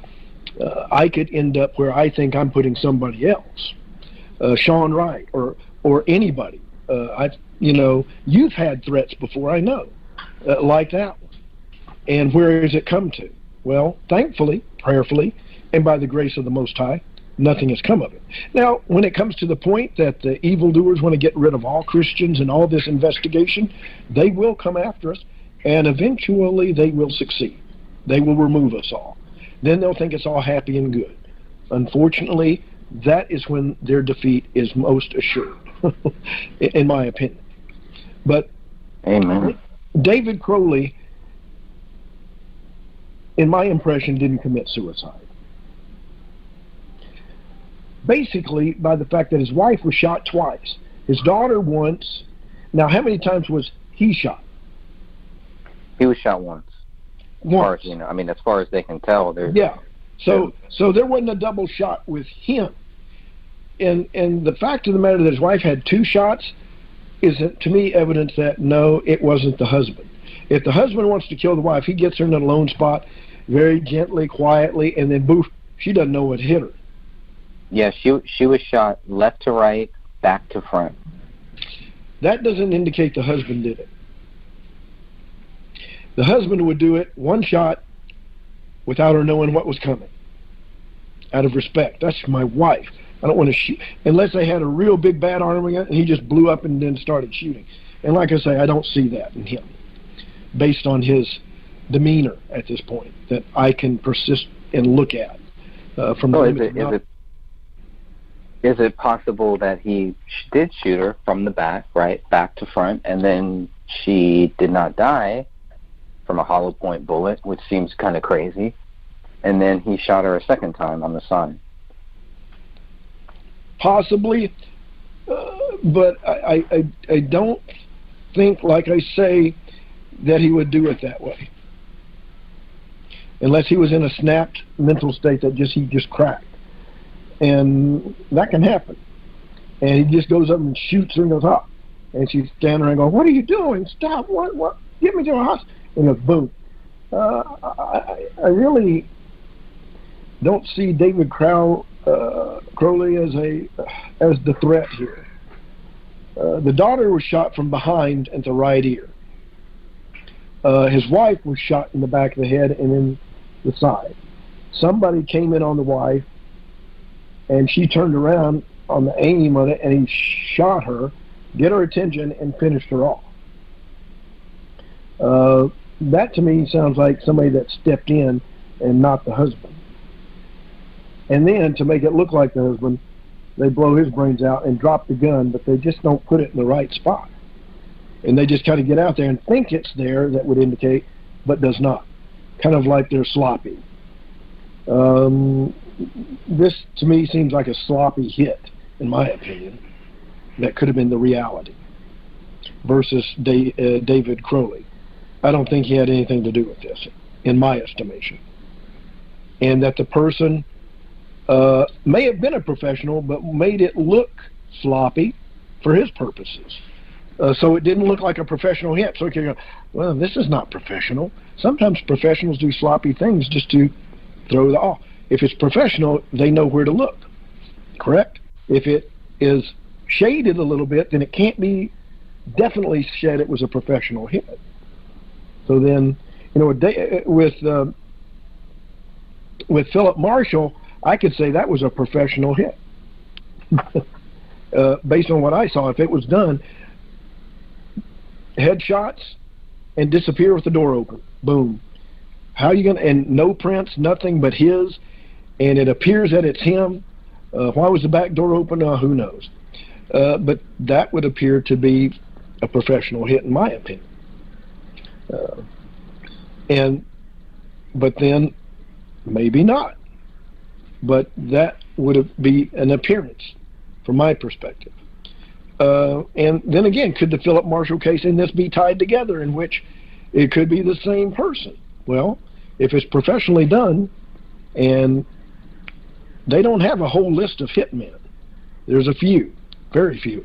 Speaker 3: I could end up where I think I'm putting somebody else, Sean Wright or anybody. You've had threats before, I know, like that one. And where has it come to? Well, thankfully, prayerfully, and by the grace of the Most High, nothing has come of it. Now, when it comes to the point that the evildoers want to get rid of all Christians and all this investigation, they will come after us, and eventually they will succeed. They will remove us all. Then they'll think it's all happy and good. Unfortunately, that is when their defeat is most assured, in my opinion. But
Speaker 2: Amen.
Speaker 3: David Crowley, in my impression, didn't commit suicide. Basically, by the fact that his wife was shot twice, his daughter once. Now, how many times was he shot?
Speaker 2: He was shot once. As far as, as far as they can tell, there's
Speaker 3: So there wasn't a double shot with him. And the fact of the matter that his wife had two shots is, to me, evidence that no, it wasn't the husband. If the husband wants to kill the wife, he gets her in a lone spot, very gently, quietly, and then boof, she doesn't know what hit her.
Speaker 2: Yeah, she was shot left to right, back to front.
Speaker 3: That doesn't indicate the husband did it. The husband would do it one shot without her knowing what was coming, out of respect. That's my wife. I don't want to shoot, unless they had a real big bad armament and he just blew up and then started shooting. And like I say, I don't see that in him, based on his demeanor at this point, that I can persist and look at.
Speaker 2: Is it possible that he did shoot her from the back, right, back to front, and then she did not die from a hollow point bullet, which seems kind of crazy, and then he shot her a second time on the side?
Speaker 3: Possibly, but I don't think, like I say, that he would do it that way, unless he was in a snapped mental state that he just cracked, and that can happen. And he just goes up and shoots her and goes, "Ah!" And she's standing there and going, "What are you doing? Stop! What? Get me to a hospital!" And goes, boom. I really don't see David Crowley as the threat here. The daughter was shot from behind at the right ear. His wife was shot in the back of the head and in the side. Somebody came in on the wife, and she turned around on the aim of it, and he shot her, get her attention, and finished her off. That to me sounds like somebody that stepped in and not the husband. And then, to make it look like the husband, they blow his brains out and drop the gun, but they just don't put it in the right spot. And they just kind of get out there and think it's there, that would indicate, but does not. Kind of like they're sloppy. This, to me, seems like a sloppy hit, in my opinion, that could have been the reality, versus David Crowley. I don't think he had anything to do with this, in my estimation. And that the person may have been a professional, but made it look sloppy for his purposes. So it didn't look like a professional hit. So you can go, well, this is not professional. Sometimes professionals do sloppy things just to throw it off. If it's professional, they know where to look, correct? If it is shaded a little bit, then it can't be definitely said it was a professional hit. So then, you know, with Philip Marshall, I could say that was a professional hit. Based on what I saw, if it was done, headshots and disappear with the door open. Boom. How are you going to, and no prints, nothing but his, and it appears that it's him. Why was the back door open? Who knows. But that would appear to be a professional hit, in my opinion. But then, maybe not. But that would be an appearance, from my perspective. And then again, could the Philip Marshall case and this be tied together, in which it could be the same person? Well, if it's professionally done, and they don't have a whole list of hitmen. There's a few, very few,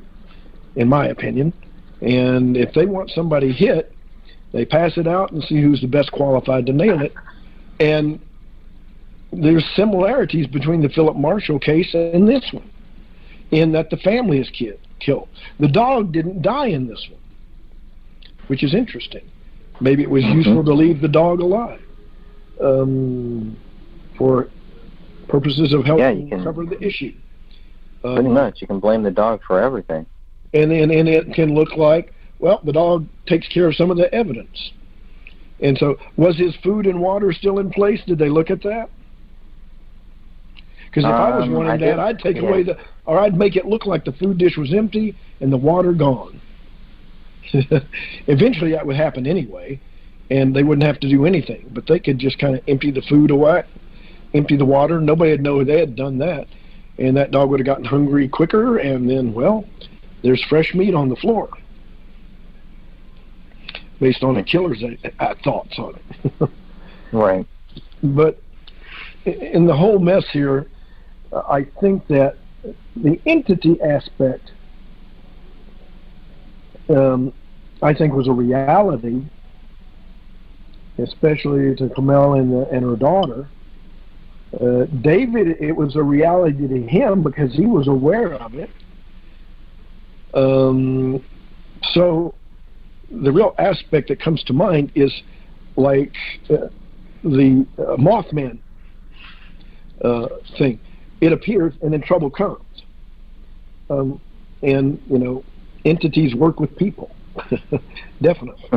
Speaker 3: in my opinion. And if they want somebody hit, they pass it out and see who's the best qualified to nail it. And there's similarities between the Philip Marshall case and this one, in that the family is killed. The dog didn't die in this one, which is interesting. Maybe it was useful to leave the dog alive for purposes of helping cover the issue.
Speaker 2: Pretty much. You can blame the dog for everything.
Speaker 3: And it can look like, well, the dog takes care of some of the evidence. And so, was his food and water still in place? Did they look at that? Because if I was wanting that, I'd take away or I'd make it look like the food dish was empty and the water gone. Eventually that would happen anyway, and they wouldn't have to do anything. But they could just kind of empty the food away, empty the water. Nobody would know they had done that. And that dog would have gotten hungry quicker, and then, well, there's fresh meat on the floor. Based on the killer's thoughts on it.
Speaker 2: Right.
Speaker 3: But in the whole mess here, I think that the entity aspect, I think, was a reality, especially to Kamel and her daughter. David, it was a reality to him because he was aware of it. So the real aspect that comes to mind is like the Mothman thing. It appears and then trouble comes. And, you know, entities work with people. Definitely.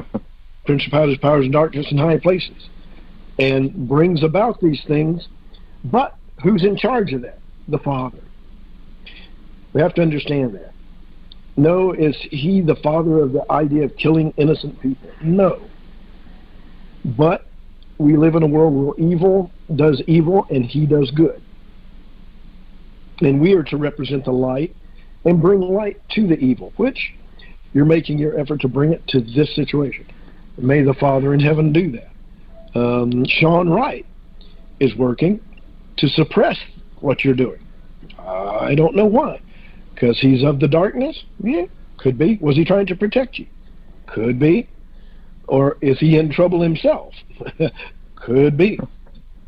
Speaker 3: Principalities, powers, and darkness in high places. And brings about these things. But who's in charge of that? The Father. We have to understand that. No, is he the father of the idea of killing innocent people? No. But we live in a world where evil does evil and he does good. And we are to represent the light and bring light to the evil, which you're making your effort to bring it to this situation. May the Father in heaven do that. Sean Wright is working to suppress what you're doing. I don't know why. Because he's of the darkness? Yeah, could be. Was he trying to protect you? Could be. Or is he in trouble himself? Could be.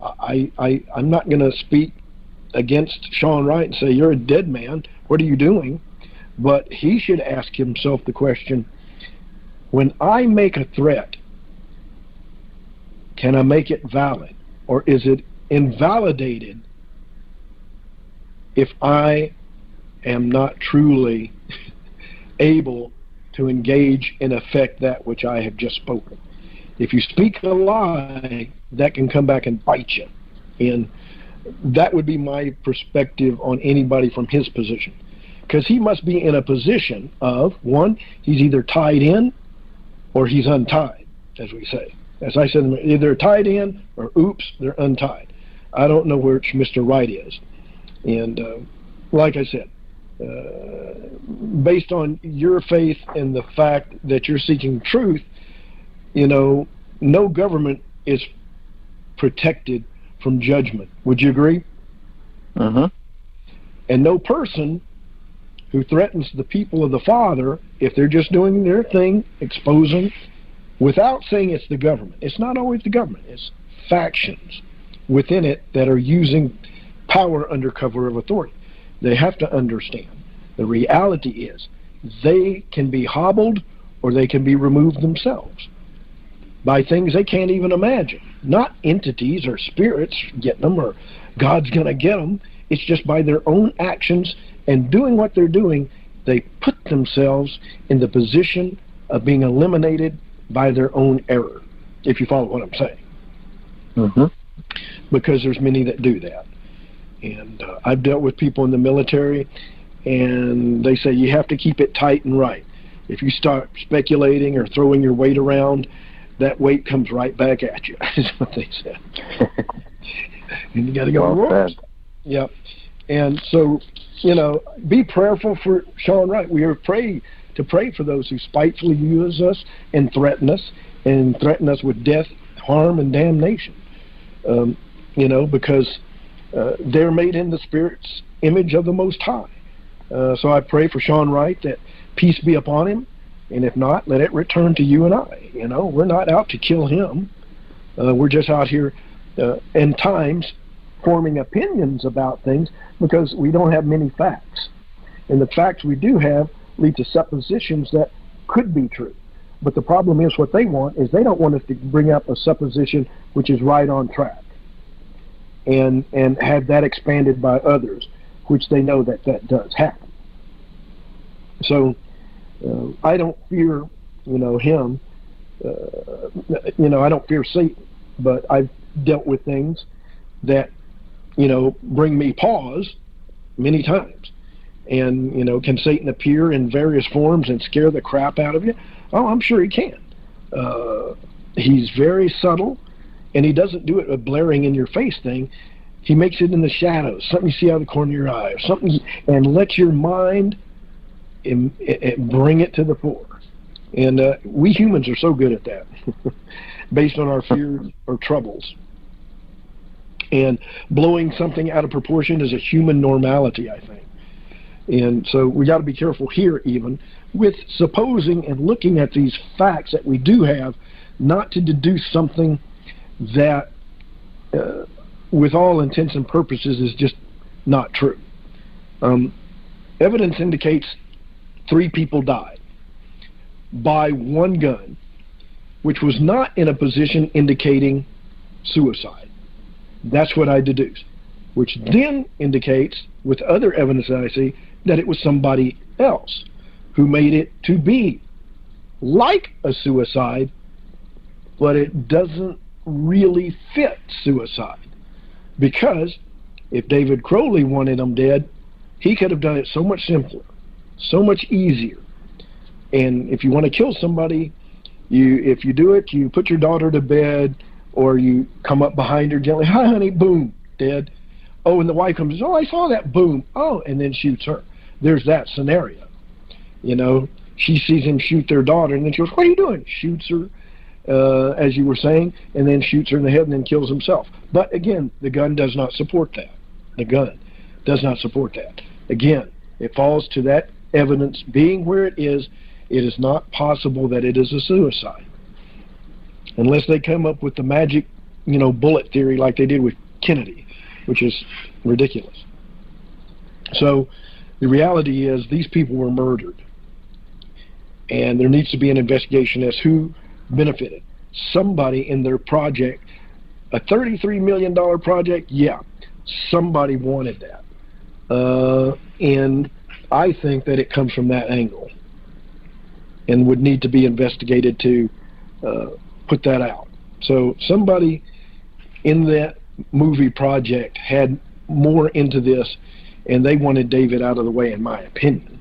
Speaker 3: I'm not going to speak against Sean Wright and say, you're a dead man, what are you doing? But he should ask himself the question, when I make a threat, can I make it valid? Or is it invalidated if I am not truly able to engage and affect that which I have just spoken? If you speak a lie, that can come back and bite you. And that would be my perspective on anybody from his position. Because he must be in a position of, one, he's either tied in or he's untied, as we say. As I said, either tied in or oops, they're untied. I don't know which Mr. Right is. And like I said, based on your faith and the fact that you're seeking truth, you know, no government is protected from judgment. Would you agree?
Speaker 2: Mm-hmm.
Speaker 3: And no person who threatens the people of the Father, if they're just doing their thing, exposing, without saying it's the government. It's not always the government. It's factions within it that are using power under cover of authority. They have to understand the reality is they can be hobbled or they can be removed themselves by things they can't even imagine. Not entities or spirits getting them or God's going to get them. It's just by their own actions and doing what they're doing, they put themselves in the position of being eliminated by their own error, if you follow what I'm saying.
Speaker 2: Mm-hmm.
Speaker 3: Because there's many that do that. And I've dealt with people in the military, and they say you have to keep it tight and right. If you start speculating or throwing your weight around, that weight comes right back at you, is what they said. And you got to go,
Speaker 2: well said.
Speaker 3: Yep. And so, you know, be prayerful for Sean Wright. We are to pray for those who spitefully use us and threaten us with death, harm, and damnation. You know, because they're made in the Spirit's image of the Most High. So I pray for Sean Wright that peace be upon him, and if not, let it return to you and I. You know, we're not out to kill him. We're just out here in times forming opinions about things because we don't have many facts. And the facts we do have lead to suppositions that could be true. But the problem is what they want is they don't want us to bring up a supposition which is right on track and have that expanded by others, which they know that does happen. So I don't fear, you know, him. You know, I don't fear Satan, but I've dealt with things that, you know, bring me pause many times. And, you know, can Satan appear in various forms and scare the crap out of you? Oh, I'm sure he can. He's very subtle, and he doesn't do it a blaring in your face thing. He makes it in the shadows, something you see out of the corner of your eye, or something, and let your mind bring it to the fore. And we humans are so good at that, based on our fears or troubles. And blowing something out of proportion is a human normality, I think. And so we got to be careful here, even with supposing and looking at these facts that we do have, not to deduce something that, with all intents and purposes, is just not true. Evidence indicates 3 people died by one gun, which was not in a position indicating suicide. That's what I deduce, which then indicates, with other evidence that I see, that it was somebody else who made it to be like a suicide, but it doesn't really fit suicide. Because if David Crowley wanted them dead, he could have done it so much simpler, so much easier. And if you want to kill somebody, if you do it, you put your daughter to bed, or you come up behind her gently, hi honey, boom, dead. Oh, and the wife comes, oh, I saw that, boom, oh, and then shoots her. There's that scenario. You know, she sees him shoot their daughter, and then she goes, what are you doing? Shoots her, as you were saying, and then shoots her in the head and then kills himself. But again, the gun does not support that. The gun does not support that. Again, it falls to that evidence being where it is not possible that it is a suicide. Unless they come up with the magic, you know, bullet theory like they did with Kennedy, which is ridiculous. So the reality is these people were murdered. And there needs to be an investigation as who benefited. Somebody in their project, a $33 million project, yeah, somebody wanted that. And I think that it comes from that angle and would need to be investigated to put that out. So somebody in that movie project had more into this, and they wanted David out of the way, in my opinion.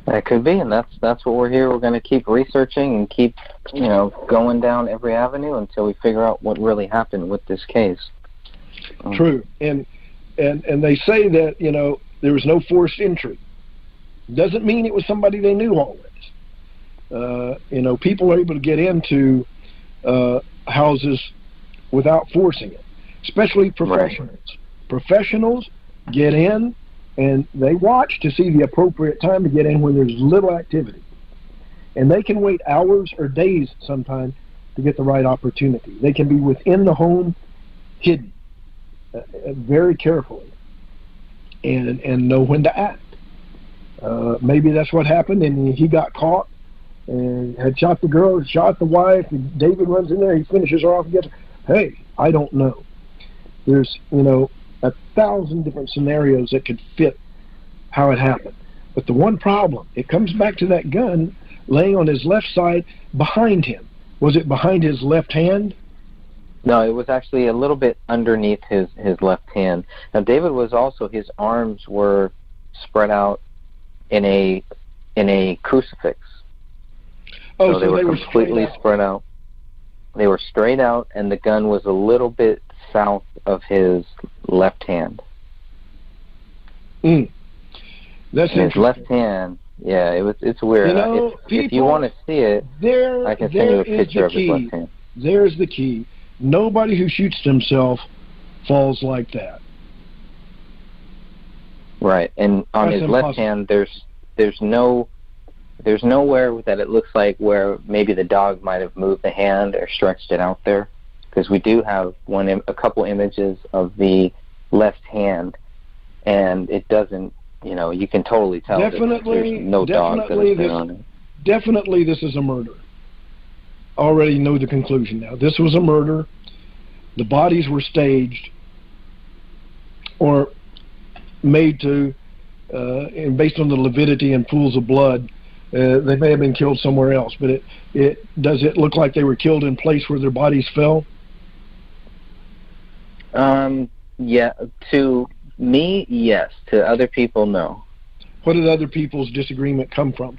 Speaker 2: That could be, and that's what we're here. We're going to keep researching and keep, going down every avenue until we figure out what really happened with this case.
Speaker 3: True, and they say that there was no forced entry. Doesn't mean it was somebody they knew always. People are able to get into houses without forcing it, especially professionals. Right. Professionals get in, and they watch to see the appropriate time to get in when there's little activity. And they can wait hours or days sometimes to get the right opportunity. They can be within the home, hidden, very carefully, and know when to act. Maybe that's what happened, and he got caught and had shot the girl, shot the wife, and David runs in there, he finishes her off and gets her. Hey, I don't know. There's, 1,000 different scenarios that could fit how it happened. But the one problem, it comes back to that gun laying on his left side behind him. Was it behind his left hand?
Speaker 2: No, it was actually a little bit underneath his left hand. Now, David was also, his arms were spread out in a crucifix.
Speaker 3: Oh,
Speaker 2: so they were completely spread out. They were straight out, and the gun was a little bit south of his left hand.
Speaker 3: That's
Speaker 2: his left hand. Yeah, it's weird. If you want to see it, I can send you a picture of his left hand.
Speaker 3: There's the key. Nobody who shoots himself falls like that.
Speaker 2: Right, and on his left hand, there's nowhere that it looks like where maybe the dog might have moved the hand or stretched it out there, because we do have a couple images of the left hand, and it doesn't. You can totally tell there's no dog that has been on it.
Speaker 3: Definitely, this is a murder. Already know the conclusion now. This was a murder. The bodies were staged or made to, and based on the lividity and pools of blood, they may have been killed somewhere else. But does it look like they were killed in place where their bodies fell?
Speaker 2: Yeah. To me, yes. To other people, no.
Speaker 3: What did other people's disagreement come from?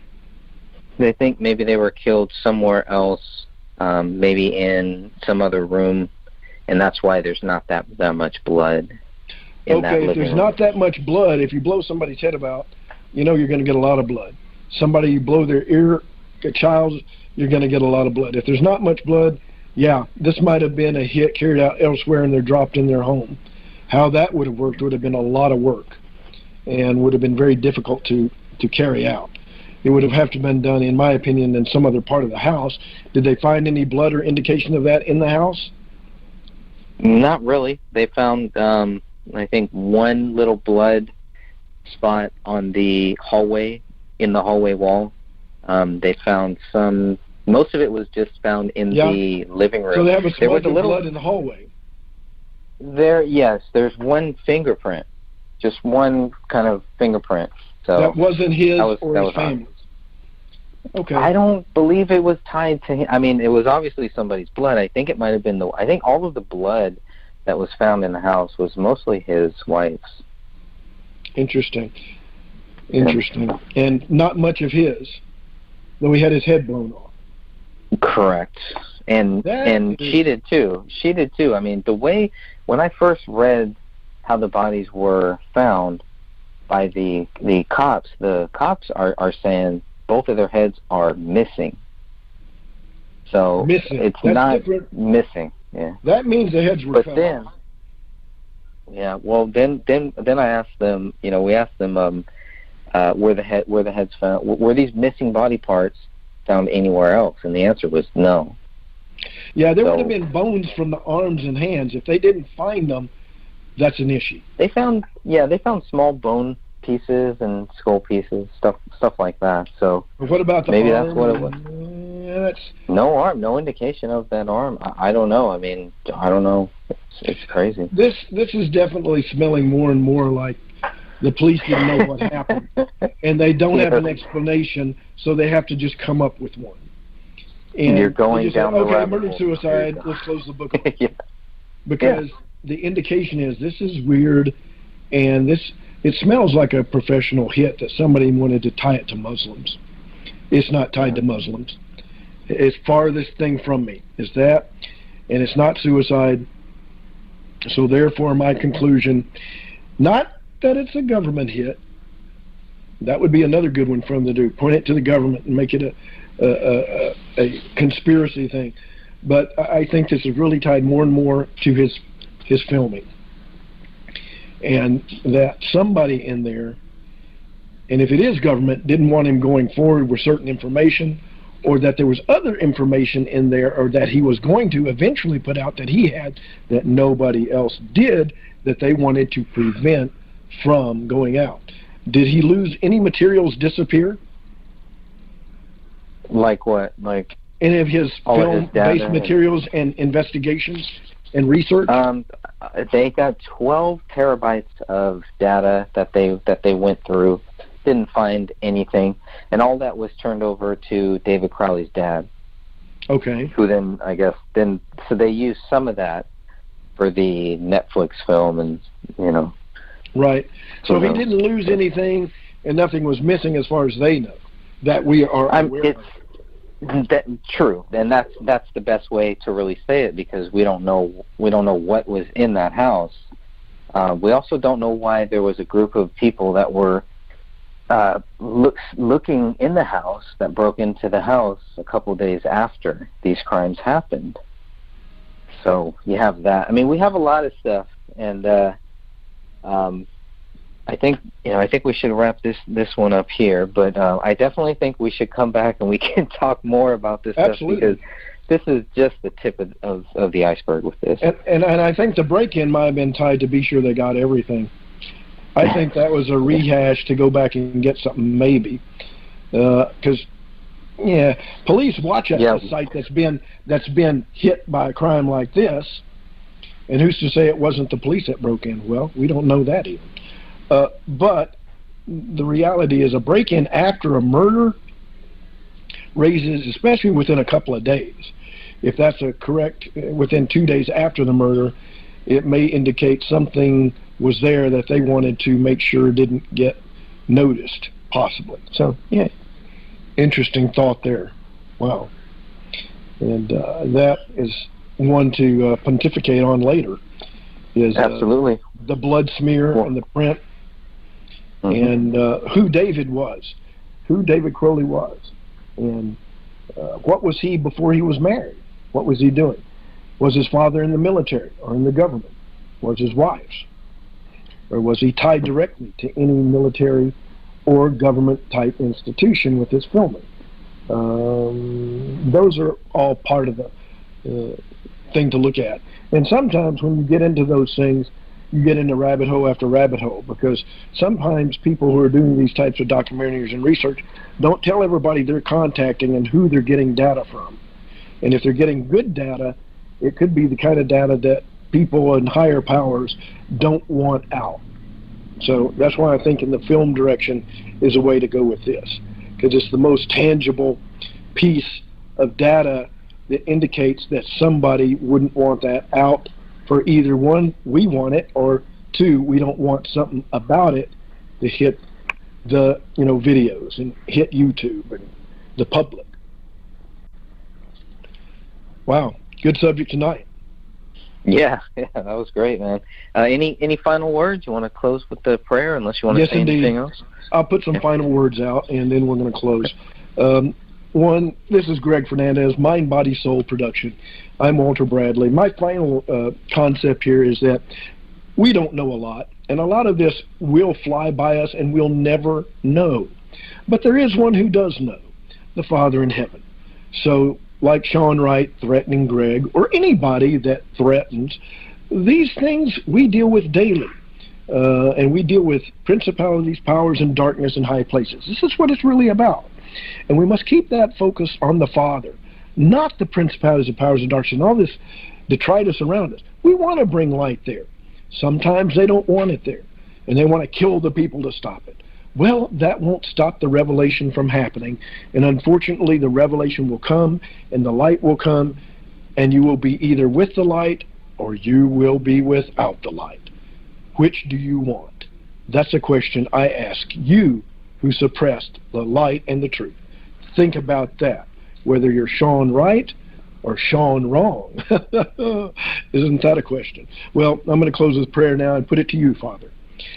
Speaker 2: They think maybe they were killed somewhere else, maybe in some other room, and that's why there's not that much blood in that living room. Okay, if there's not that much blood, if you blow somebody's head about, you're going to get a lot of blood. Somebody, you blow their ear, a child, you're going to get a lot of blood. If there's not much blood, yeah, this might have been a hit carried out elsewhere and they're dropped in their home. How that would have worked would have been a lot of work and would have been very difficult to carry out. It would have to been done, in my opinion, in some other part of the house. Did they find any blood or indication of that in the house? Not really. They found, I think, one little blood spot on the hallway, in the hallway wall. They found most of it was just found in the living room.
Speaker 3: So there was a little blood in the hallway.
Speaker 2: Yes, there's one fingerprint, just one kind of fingerprint. So
Speaker 3: that wasn't his or his family's. Okay.
Speaker 2: I don't believe it was tied to him. I mean, it was obviously somebody's blood. I think it might have been I think all of the blood that was found in the house was mostly his wife's.
Speaker 3: Interesting. And not much of his, though he had his head blown off.
Speaker 2: Correct. And she did too. I mean, when I first read how the bodies were found by the cops are saying both of their heads are missing. So it's
Speaker 3: That's
Speaker 2: not
Speaker 3: different.
Speaker 2: Missing. Yeah.
Speaker 3: That means the heads were found.
Speaker 2: Then, yeah. Well, then I asked them. We asked them were the heads found? Were these missing body parts found anywhere else? And the answer was no.
Speaker 3: Yeah, there would have been bones from the arms and hands. If they didn't find them, that's an issue.
Speaker 2: They found small bone pieces and skull pieces, stuff like that. So
Speaker 3: but what about the
Speaker 2: maybe
Speaker 3: arm?
Speaker 2: That's what it was. No arm, no indication of that arm. I don't know. I mean, I don't know. It's crazy.
Speaker 3: This is definitely smelling more and more like the police didn't know what happened, and they don't have an explanation, so they have to just come up with one.
Speaker 2: You're
Speaker 3: And
Speaker 2: going
Speaker 3: you say,
Speaker 2: down the
Speaker 3: okay,
Speaker 2: rabbit
Speaker 3: murder
Speaker 2: hole.
Speaker 3: suicide. Let's close the book.
Speaker 2: Yeah.
Speaker 3: Because the indication is this is weird, and it smells like a professional hit that somebody wanted to tie it to Muslims. It's not tied to Muslims. It's farthest thing from me is that, and it's not suicide. So therefore, my conclusion, not that it's a government hit. That would be another good one for them to do. Point it to the government and make it a conspiracy thing. But I think this is really tied more and more to his filming. And that somebody in there, and if it is government, didn't want him going forward with certain information, or that there was other information in there, or that he was going to eventually put out that he had that nobody else did, that they wanted to prevent from going out. Did he lose any materials, disappear?
Speaker 2: Like what? Like
Speaker 3: any of his film-based materials and investigations and research?
Speaker 2: They got 12 terabytes of data that they went through. Didn't find anything, and all that was turned over to David Crowley's dad.
Speaker 3: Okay.
Speaker 2: Who then, I guess, so they used some of that for the Netflix film, and
Speaker 3: Right. So he didn't lose anything, and nothing was missing as far as they know. That we are aware of.
Speaker 2: True, and that's the best way to really say it, because we don't know what was in that house. We also don't know why there was a group of people that were looking in the house, that broke into the house a couple days after these crimes happened. So you have that. I mean, we have a lot of stuff, and I think we should wrap this one up here. But I definitely think we should come back and we can talk more about this stuff, because this is just the tip of the iceberg with this.
Speaker 3: And I think the break-in might have been tied to be sure they got everything. I think that was a rehash to go back and get something, maybe, because police watch a site that's been hit by a crime like this, and who's to say it wasn't the police that broke in? Well, we don't know that even. But the reality is, a break-in after a murder raises, especially within a couple of days, if that's correct, within 2 days after the murder, it may indicate something was there that they wanted to make sure didn't get noticed, possibly. So, yeah, interesting thought there. Wow. And that is one to pontificate on later. Is
Speaker 2: absolutely
Speaker 3: the blood smear and the print, and who David Crowley was, and what was he before he was married? What was he doing? Was his father in the military or in the government? Was his wife's? Or was he tied directly to any military or government-type institution with his filming? Those are all part of the thing to look at. And sometimes when you get into those things, you get into rabbit hole after rabbit hole, because sometimes people who are doing these types of documentaries and research don't tell everybody they're contacting and who they're getting data from. And if they're getting good data, it could be the kind of data that people in higher powers don't want out. So that's why I think in the film direction is a way to go with this, because it's the most tangible piece of data that indicates that somebody wouldn't want that out, for either one, we want it, or two, we don't want something about it to hit the videos and hit YouTube and the public. Wow, good subject tonight.
Speaker 2: Yeah, that was great, man. Any final words? You want to close with the prayer, unless you want to say anything else?
Speaker 3: I'll put some final words out, and then we're going to close. One, this is Greg Fernandez, Mind, Body, Soul Production. I'm Walter Bradley. My final concept here is that we don't know a lot, and a lot of this will fly by us and we'll never know. But there is one who does know, the Father in heaven. So, like Sean Wright threatening Greg, or anybody that threatens, these things we deal with daily. And we deal with principalities, powers, and darkness in high places. This is what it's really about. And we must keep that focus on the Father, not the principalities and powers of darkness and all this detritus around us. We want to bring light there. Sometimes they don't want it there, and they want to kill the people to stop it. Well, that won't stop the revelation from happening. And unfortunately, the revelation will come and the light will come, and you will be either with the light or you will be without the light. Which do you want? That's a question I ask you who suppressed the light and the truth. Think about that, whether you're Sean right or Sean wrong. Isn't that a question? Well, I'm going to close with prayer now and put it to you, Father.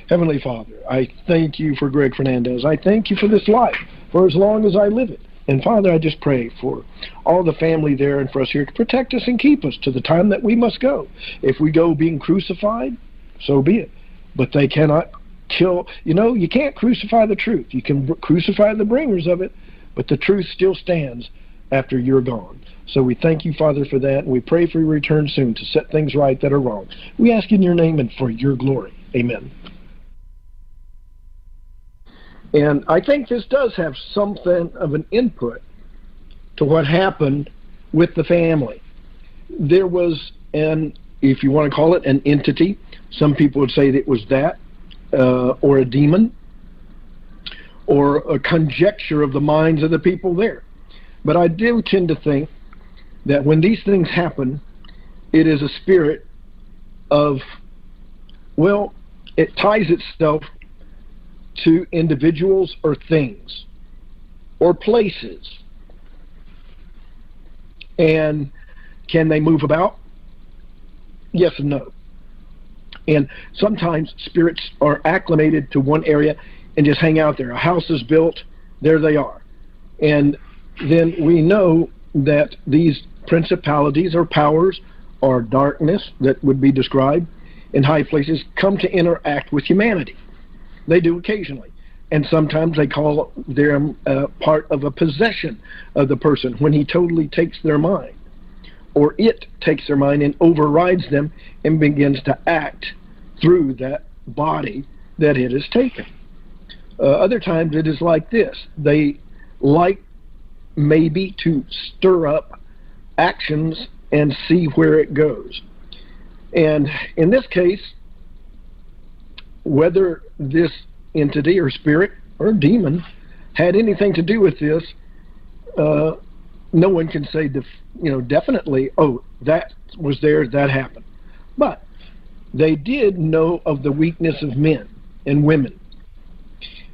Speaker 3: Heavenly Father, I thank you for Greg Fernandez. I thank you for this life, for as long as I live it. And Father, I just pray for all the family there and for us here to protect us and keep us to the time that we must go. If we go being crucified, so be it. But they cannot kill. You know, you can't crucify the truth. You can crucify the bringers of it, but the truth still stands after you're gone. So we thank you, Father, for that, and we pray for your return soon to set things right that are wrong. We ask in your name and for your glory. Amen. And I think this does have something of an input to what happened with the family. There was an, if you want to call it an entity, some people would say that it was that, or a demon, or a conjecture of the minds of the people there. But I do tend to think that when these things happen, it is a spirit of, well, it ties itself to individuals or things or places. And can they move about? Yes and no. And sometimes spirits are acclimated to one area and just hang out there. A house is built, there they are. And then we know that these principalities or powers or darkness that would be described in high places come to interact with humanity. They do occasionally. And sometimes they call them part of a possession of the person when he totally takes their mind. Or it takes their mind and overrides them and begins to act through that body that it has taken. Other times it is like this. They like maybe to stir up actions and see where it goes. And in this case, whether this entity or spirit or demon had anything to do with this, no one can say definitely, oh, that was there, that happened. But they did know of the weakness of men and women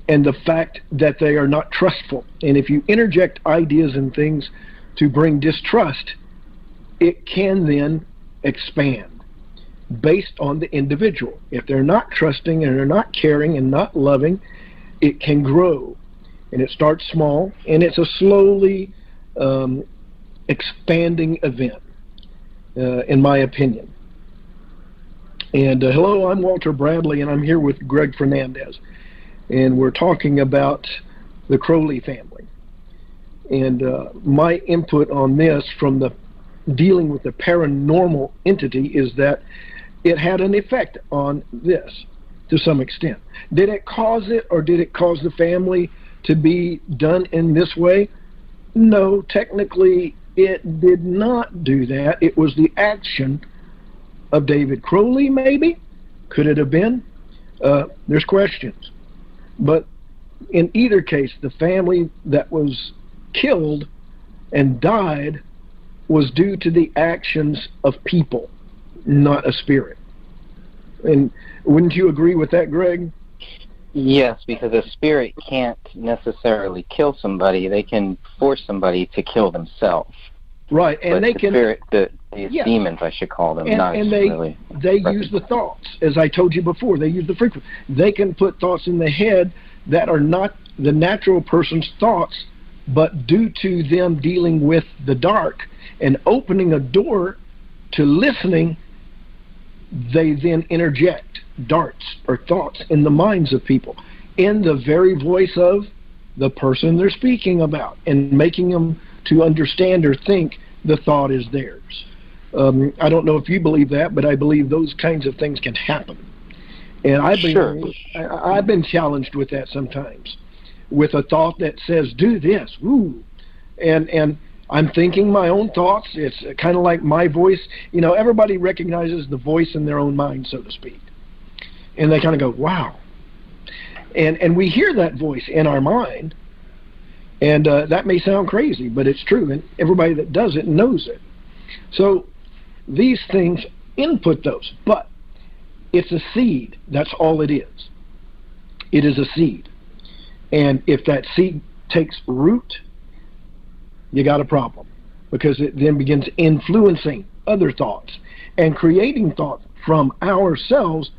Speaker 3: and the fact that they are not trustful. And if you interject ideas and things to bring distrust, it can then expand based on the individual. If they're not trusting and they're not caring and not loving, it can grow. And it starts small, and it's a slowly expanding event, in my opinion. And hello, I'm Walter Bradley, and I'm here with Greg Fernandez. And we're talking about the Crowley family. And my input on this from the dealing with the paranormal entity is that it had an effect on this to some extent. Did it cause it, or did it cause the family to be done in this way? No, technically it did not do that. It was the action of David Crowley, maybe? Could it have been? There's questions. But in either case, the family that was killed and died was due to the actions of people, not a spirit. And wouldn't you agree with that, Greg?
Speaker 2: Yes, because a spirit can't necessarily kill somebody. They can force somebody to kill themselves.
Speaker 3: Right, and
Speaker 2: but
Speaker 3: they
Speaker 2: the
Speaker 3: can.
Speaker 2: Spirit, these demons, I should call them.
Speaker 3: And they use the thoughts, as I told you before. They use the frequency. They can put thoughts in the head that are not the natural person's thoughts, but due to them dealing with the dark and opening a door to listening, they then interject darts or thoughts in the minds of people in the very voice of the person they're speaking about, and making them to understand or think the thought is theirs. I don't know if you believe that, but I believe those kinds of things can happen. And I've been challenged with that sometimes, with a thought that says, do this, ooh, and I'm thinking my own thoughts. It's kind of like my voice. You know, everybody recognizes the voice in their own mind, so to speak. And they kind of go, wow. And we hear that voice in our mind, and that may sound crazy, but it's true, and everybody that does it knows it. So these things input those, but it's a seed. That's all it is. It is a seed. And if that seed takes root, you got a problem, because it then begins influencing other thoughts and creating thoughts from ourselves,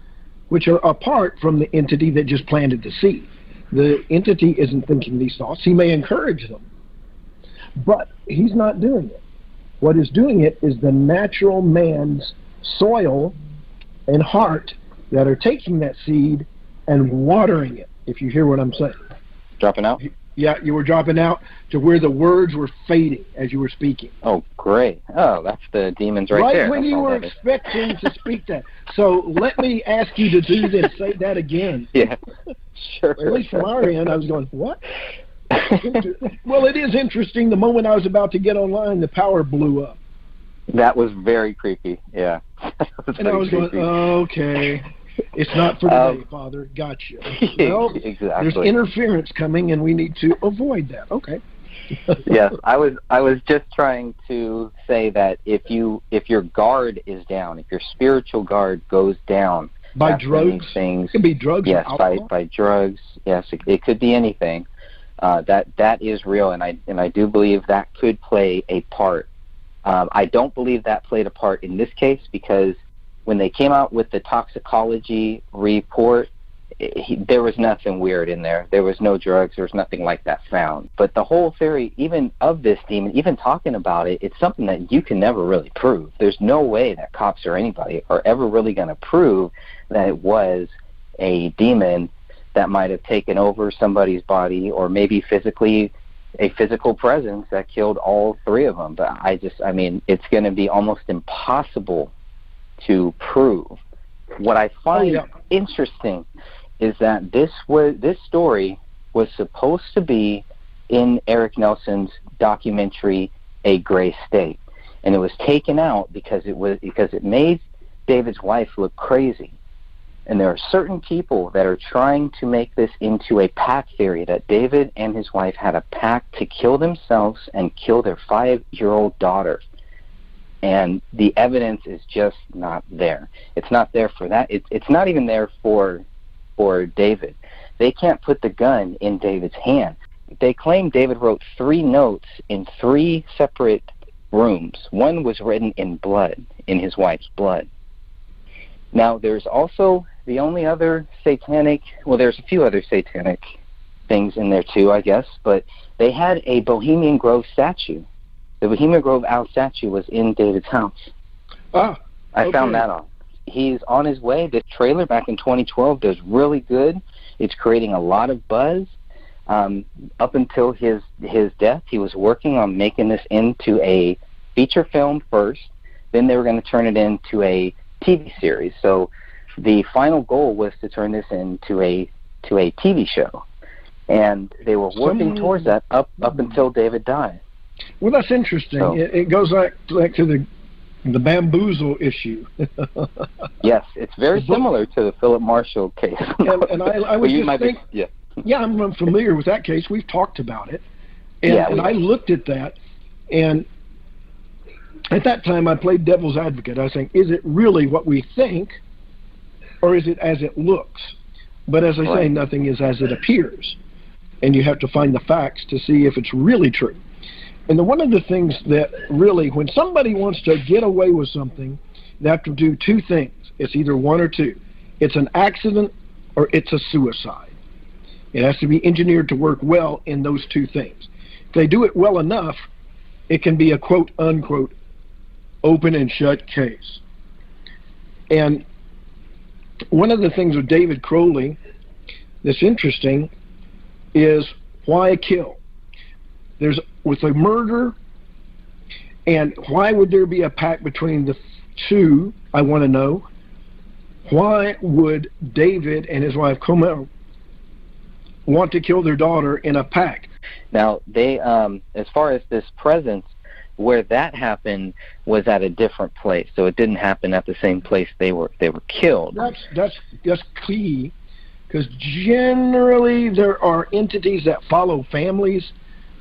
Speaker 3: which are apart from the entity that just planted the seed. The entity isn't thinking these thoughts. He may encourage them, but he's not doing it. What is doing it is the natural man's soil and heart that are taking that seed and watering it, if you hear what I'm saying.
Speaker 2: Dropping out?
Speaker 3: Yeah, you were dropping out to where the words were fading as you were speaking.
Speaker 2: Oh, great. Oh, that's the demons right there.
Speaker 3: Right when you were expecting to speak that. So let me ask you to do this. Say that again.
Speaker 2: Yeah, sure.
Speaker 3: At least from our end, I was going, what? Well, it is interesting. The moment I was about to get online, the power blew up.
Speaker 2: That was very creepy, yeah.
Speaker 3: And I was going, okay. It's not for today, Father. Gotcha. Well,
Speaker 2: exactly.
Speaker 3: There's interference coming, and we need to avoid that. Okay.
Speaker 2: Yes, I was just trying to say that if your guard is down, if your spiritual guard goes down
Speaker 3: by drugs,
Speaker 2: things,
Speaker 3: it could be drugs.
Speaker 2: Yes,
Speaker 3: or alcohol.
Speaker 2: by drugs. Yes, it could be anything. That is real, and I do believe that could play a part. I don't believe that played a part in this case, because when they came out with the toxicology report, there was nothing weird in there. There was no drugs. There was nothing like that found. But the whole theory, even of this demon, even talking about it, it's something that you can never really prove. There's no way that cops or anybody are ever really going to prove that it was a demon that might have taken over somebody's body, or maybe a physical presence that killed all three of them. But I mean, it's going to be almost impossible to prove. What I find interesting is that this story was supposed to be in Eric Nelson's documentary A Gray State, and it was taken out because it made David's wife look crazy. And there are certain people that are trying to make this into a pact theory, that David and his wife had a pact to kill themselves and kill their 5-year-old daughter. And the evidence is just not there. It's not there for that. It's not even there for David. They can't put the gun in David's hand. They claim David wrote 3 notes in 3 separate rooms. One was written in blood, in his wife's blood. Now, there's also the only other satanic, well, there's a few other satanic things in there too, I guess, but they had a Bohemian Grove statue. The Bohemian Grove Owl statue was in David's house. I found that on. He's on his way. This trailer back in 2012 does really good. It's creating a lot of buzz. Up until his death, he was working on making this into a feature film first. Then they were going to turn it into a TV series. So the final goal was to turn this into a TV show. And they were working towards that up until David died.
Speaker 3: Well, that's interesting. So, it goes back to the bamboozle issue.
Speaker 2: Yes, it's very similar to the Philip Marshall case.
Speaker 3: and I was just thinking, yeah, I'm familiar with that case. We've talked about it. And I looked at that, and at that time I played devil's advocate. I was saying, is it really what we think, or is it as it looks? But as I say, nothing is as it appears. And you have to find the facts to see if it's really true. And one of the things that really, when somebody wants to get away with something, they have to do 2 things. It's either 1 or 2. It's an accident or it's a suicide. It has to be engineered to work well in those 2 things. If they do it well enough, it can be a quote unquote open and shut case. And one of the things with David Crowley that's interesting is why kill? There's with a murder, and why would there be a pact between the 2? I want to know. Why would David and his wife Comel want to kill their daughter in a pact?
Speaker 2: Now, they, as far as this presence, where that happened was at a different place, so it didn't happen at the same place they were killed.
Speaker 3: That's key, Because generally there are entities that follow families,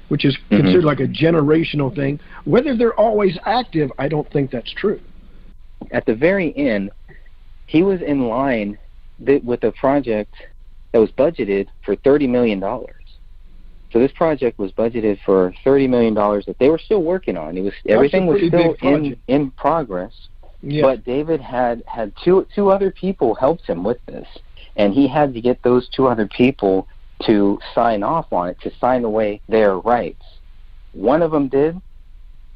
Speaker 3: which is considered like a generational thing. Whether they're always active, I don't think that's true.
Speaker 2: At the very end, he was in line with a project that was budgeted for $30 million. So this project was budgeted for $30 million that they were still working on. Everything was still in progress. Yeah. But David had two other people helped him with this, and he had to get those two other people to sign off on it, to sign away their rights. One of them did,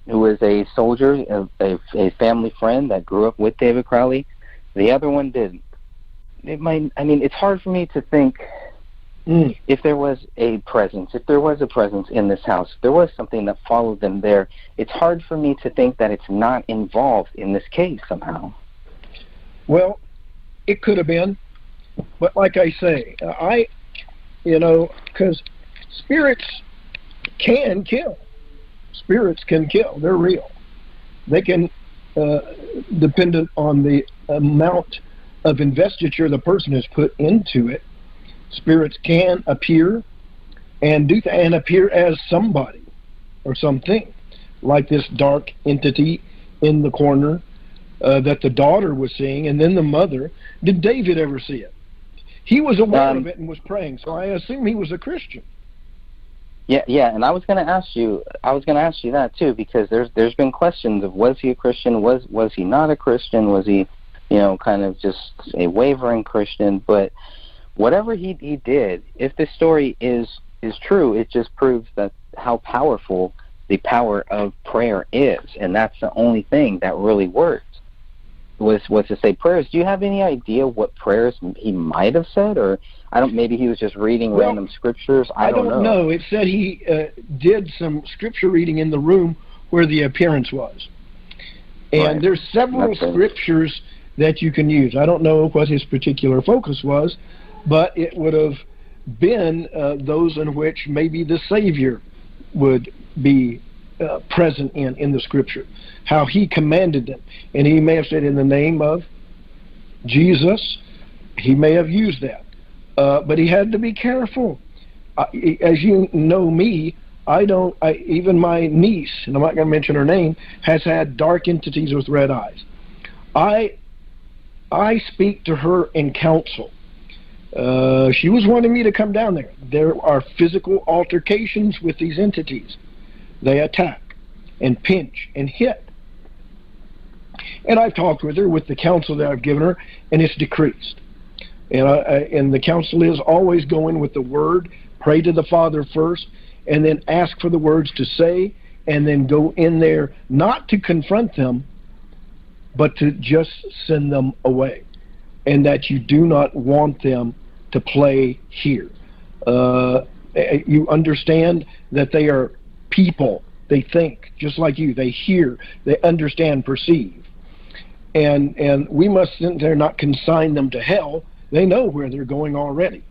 Speaker 2: who was a soldier, a family friend that grew up with David Crowley. The other one didn't. It's hard for me to think if there was a presence in this house, if there was something that followed them there, it's hard for me to think that it's not involved in this case somehow.
Speaker 3: Well, it could have been, but like I say, because spirits can kill. Spirits can kill. They're real. They can, dependent on the amount of investiture the person has put into it, spirits can appear and appear as somebody or something, like this dark entity in the corner that the daughter was seeing, and then the mother. Did David ever see it? He was aware of it and was praying, so I assume he was a Christian.
Speaker 2: Yeah, and I was going to ask you that too, because there's been questions of, was he a Christian? Was he not a Christian? Was he, kind of just a wavering Christian? But whatever he did, if the story is true, it just proves that how powerful the power of prayer is, and that's the only thing that really worked. Was to say prayers. Do you have any idea what prayers he might have said, or maybe he was just reading random scriptures? I don't know.
Speaker 3: It said he did some scripture reading in the room where the appearance was, and there's several scriptures that you can use. I don't know what his particular focus was, but it would have been those in which maybe the Savior would be present in the scripture, how he commanded them. And he may have said, in the name of Jesus. He may have used that, but he had to be careful. As you know me, even my niece, and I'm not going to mention her name, has had dark entities with red eyes. I speak to her in counsel. She was wanting me to come down there. There are physical altercations with these entities. They attack and pinch and hit. And I've talked with her with the counsel that I've given her, and it's decreased. And the counsel is always go in with the word, pray to the Father first, and then ask for the words to say, and then go in there not to confront them, but to just send them away. And that you do not want them to play here. You understand that they are people. They think just like you. They hear, they understand, perceive. And we must sit there, not consign them to hell. They know where they're going already.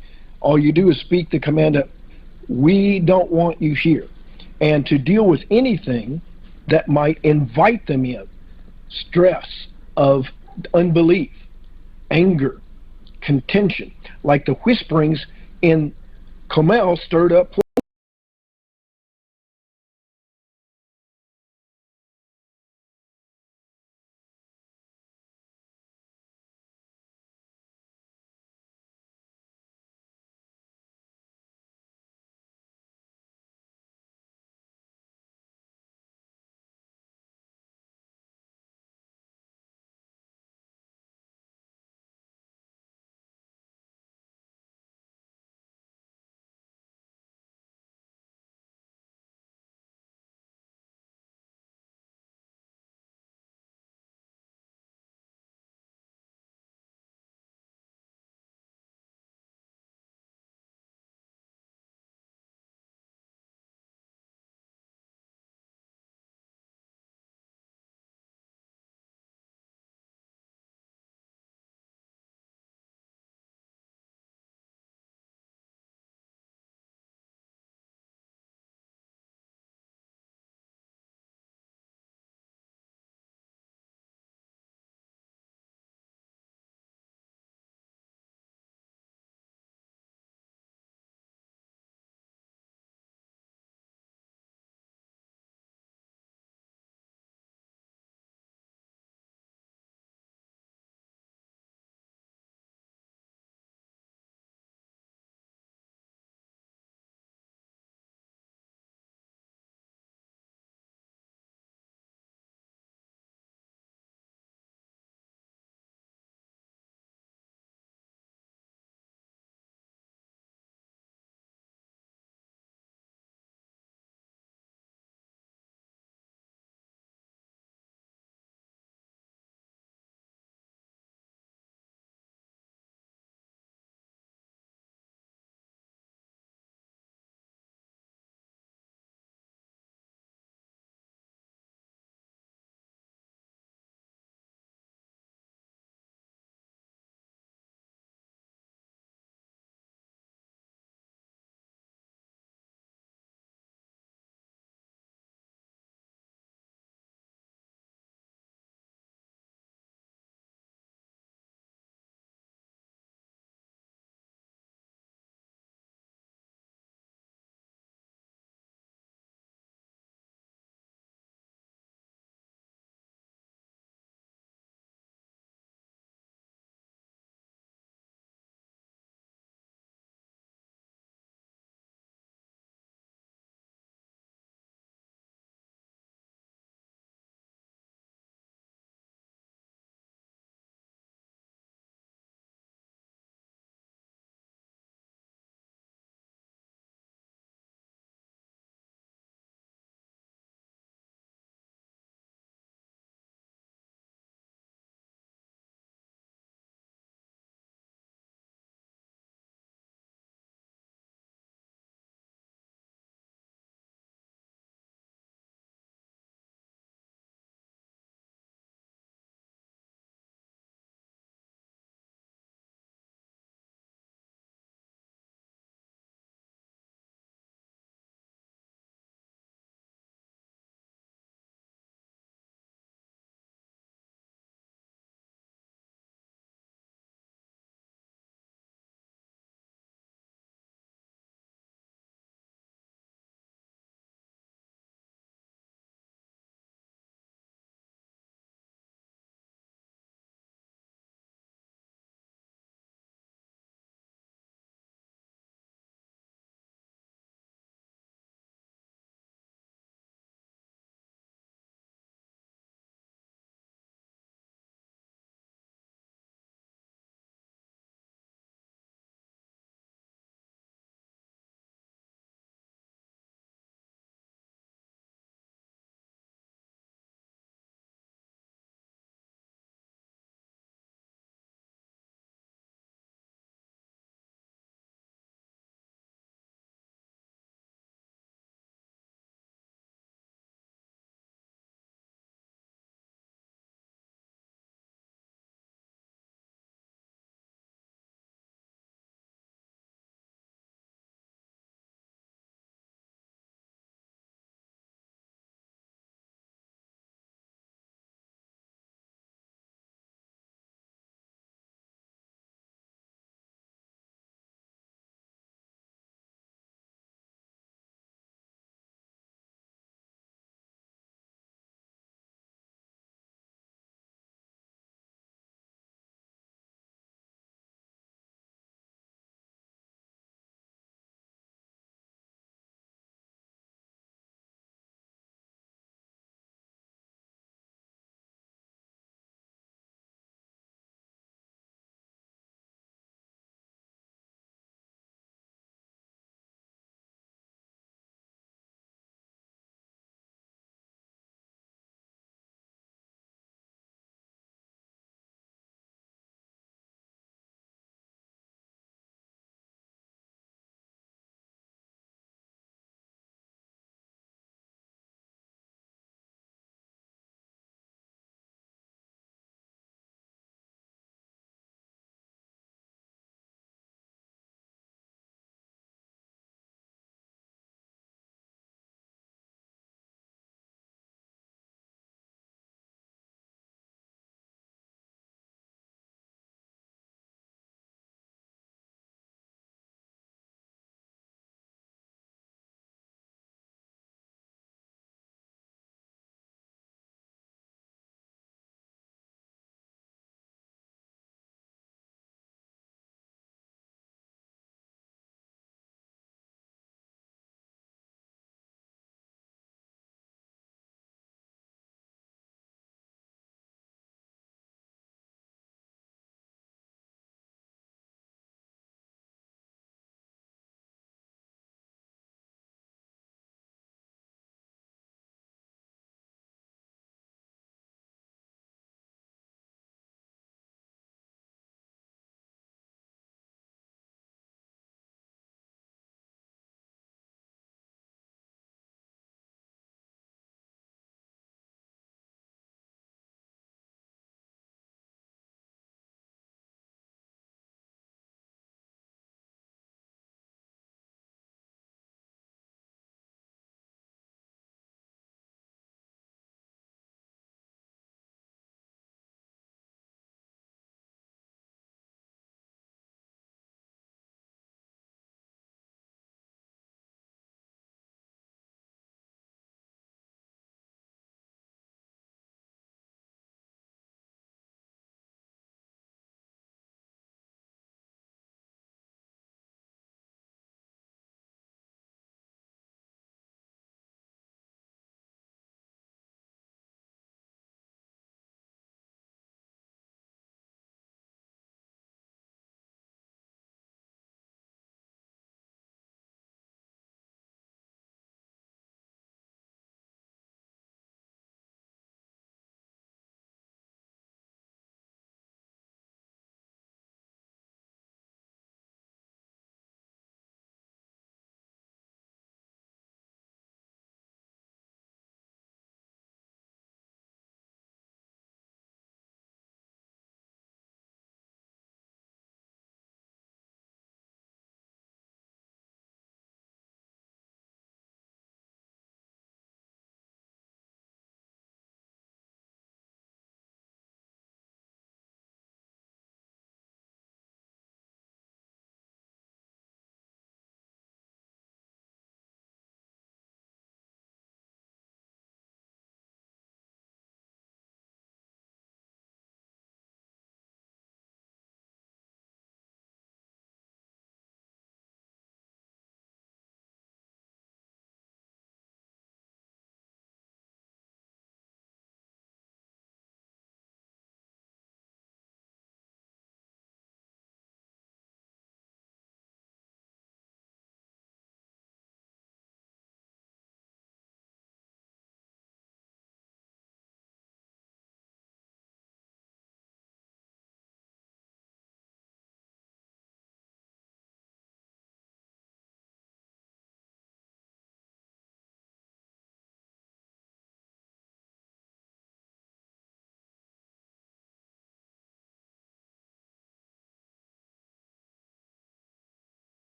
Speaker 3: All you do is speak the command that we don't want you here. And to deal with anything that might invite them in, stress of unbelief, anger, contention, like the whisperings in Comel stirred up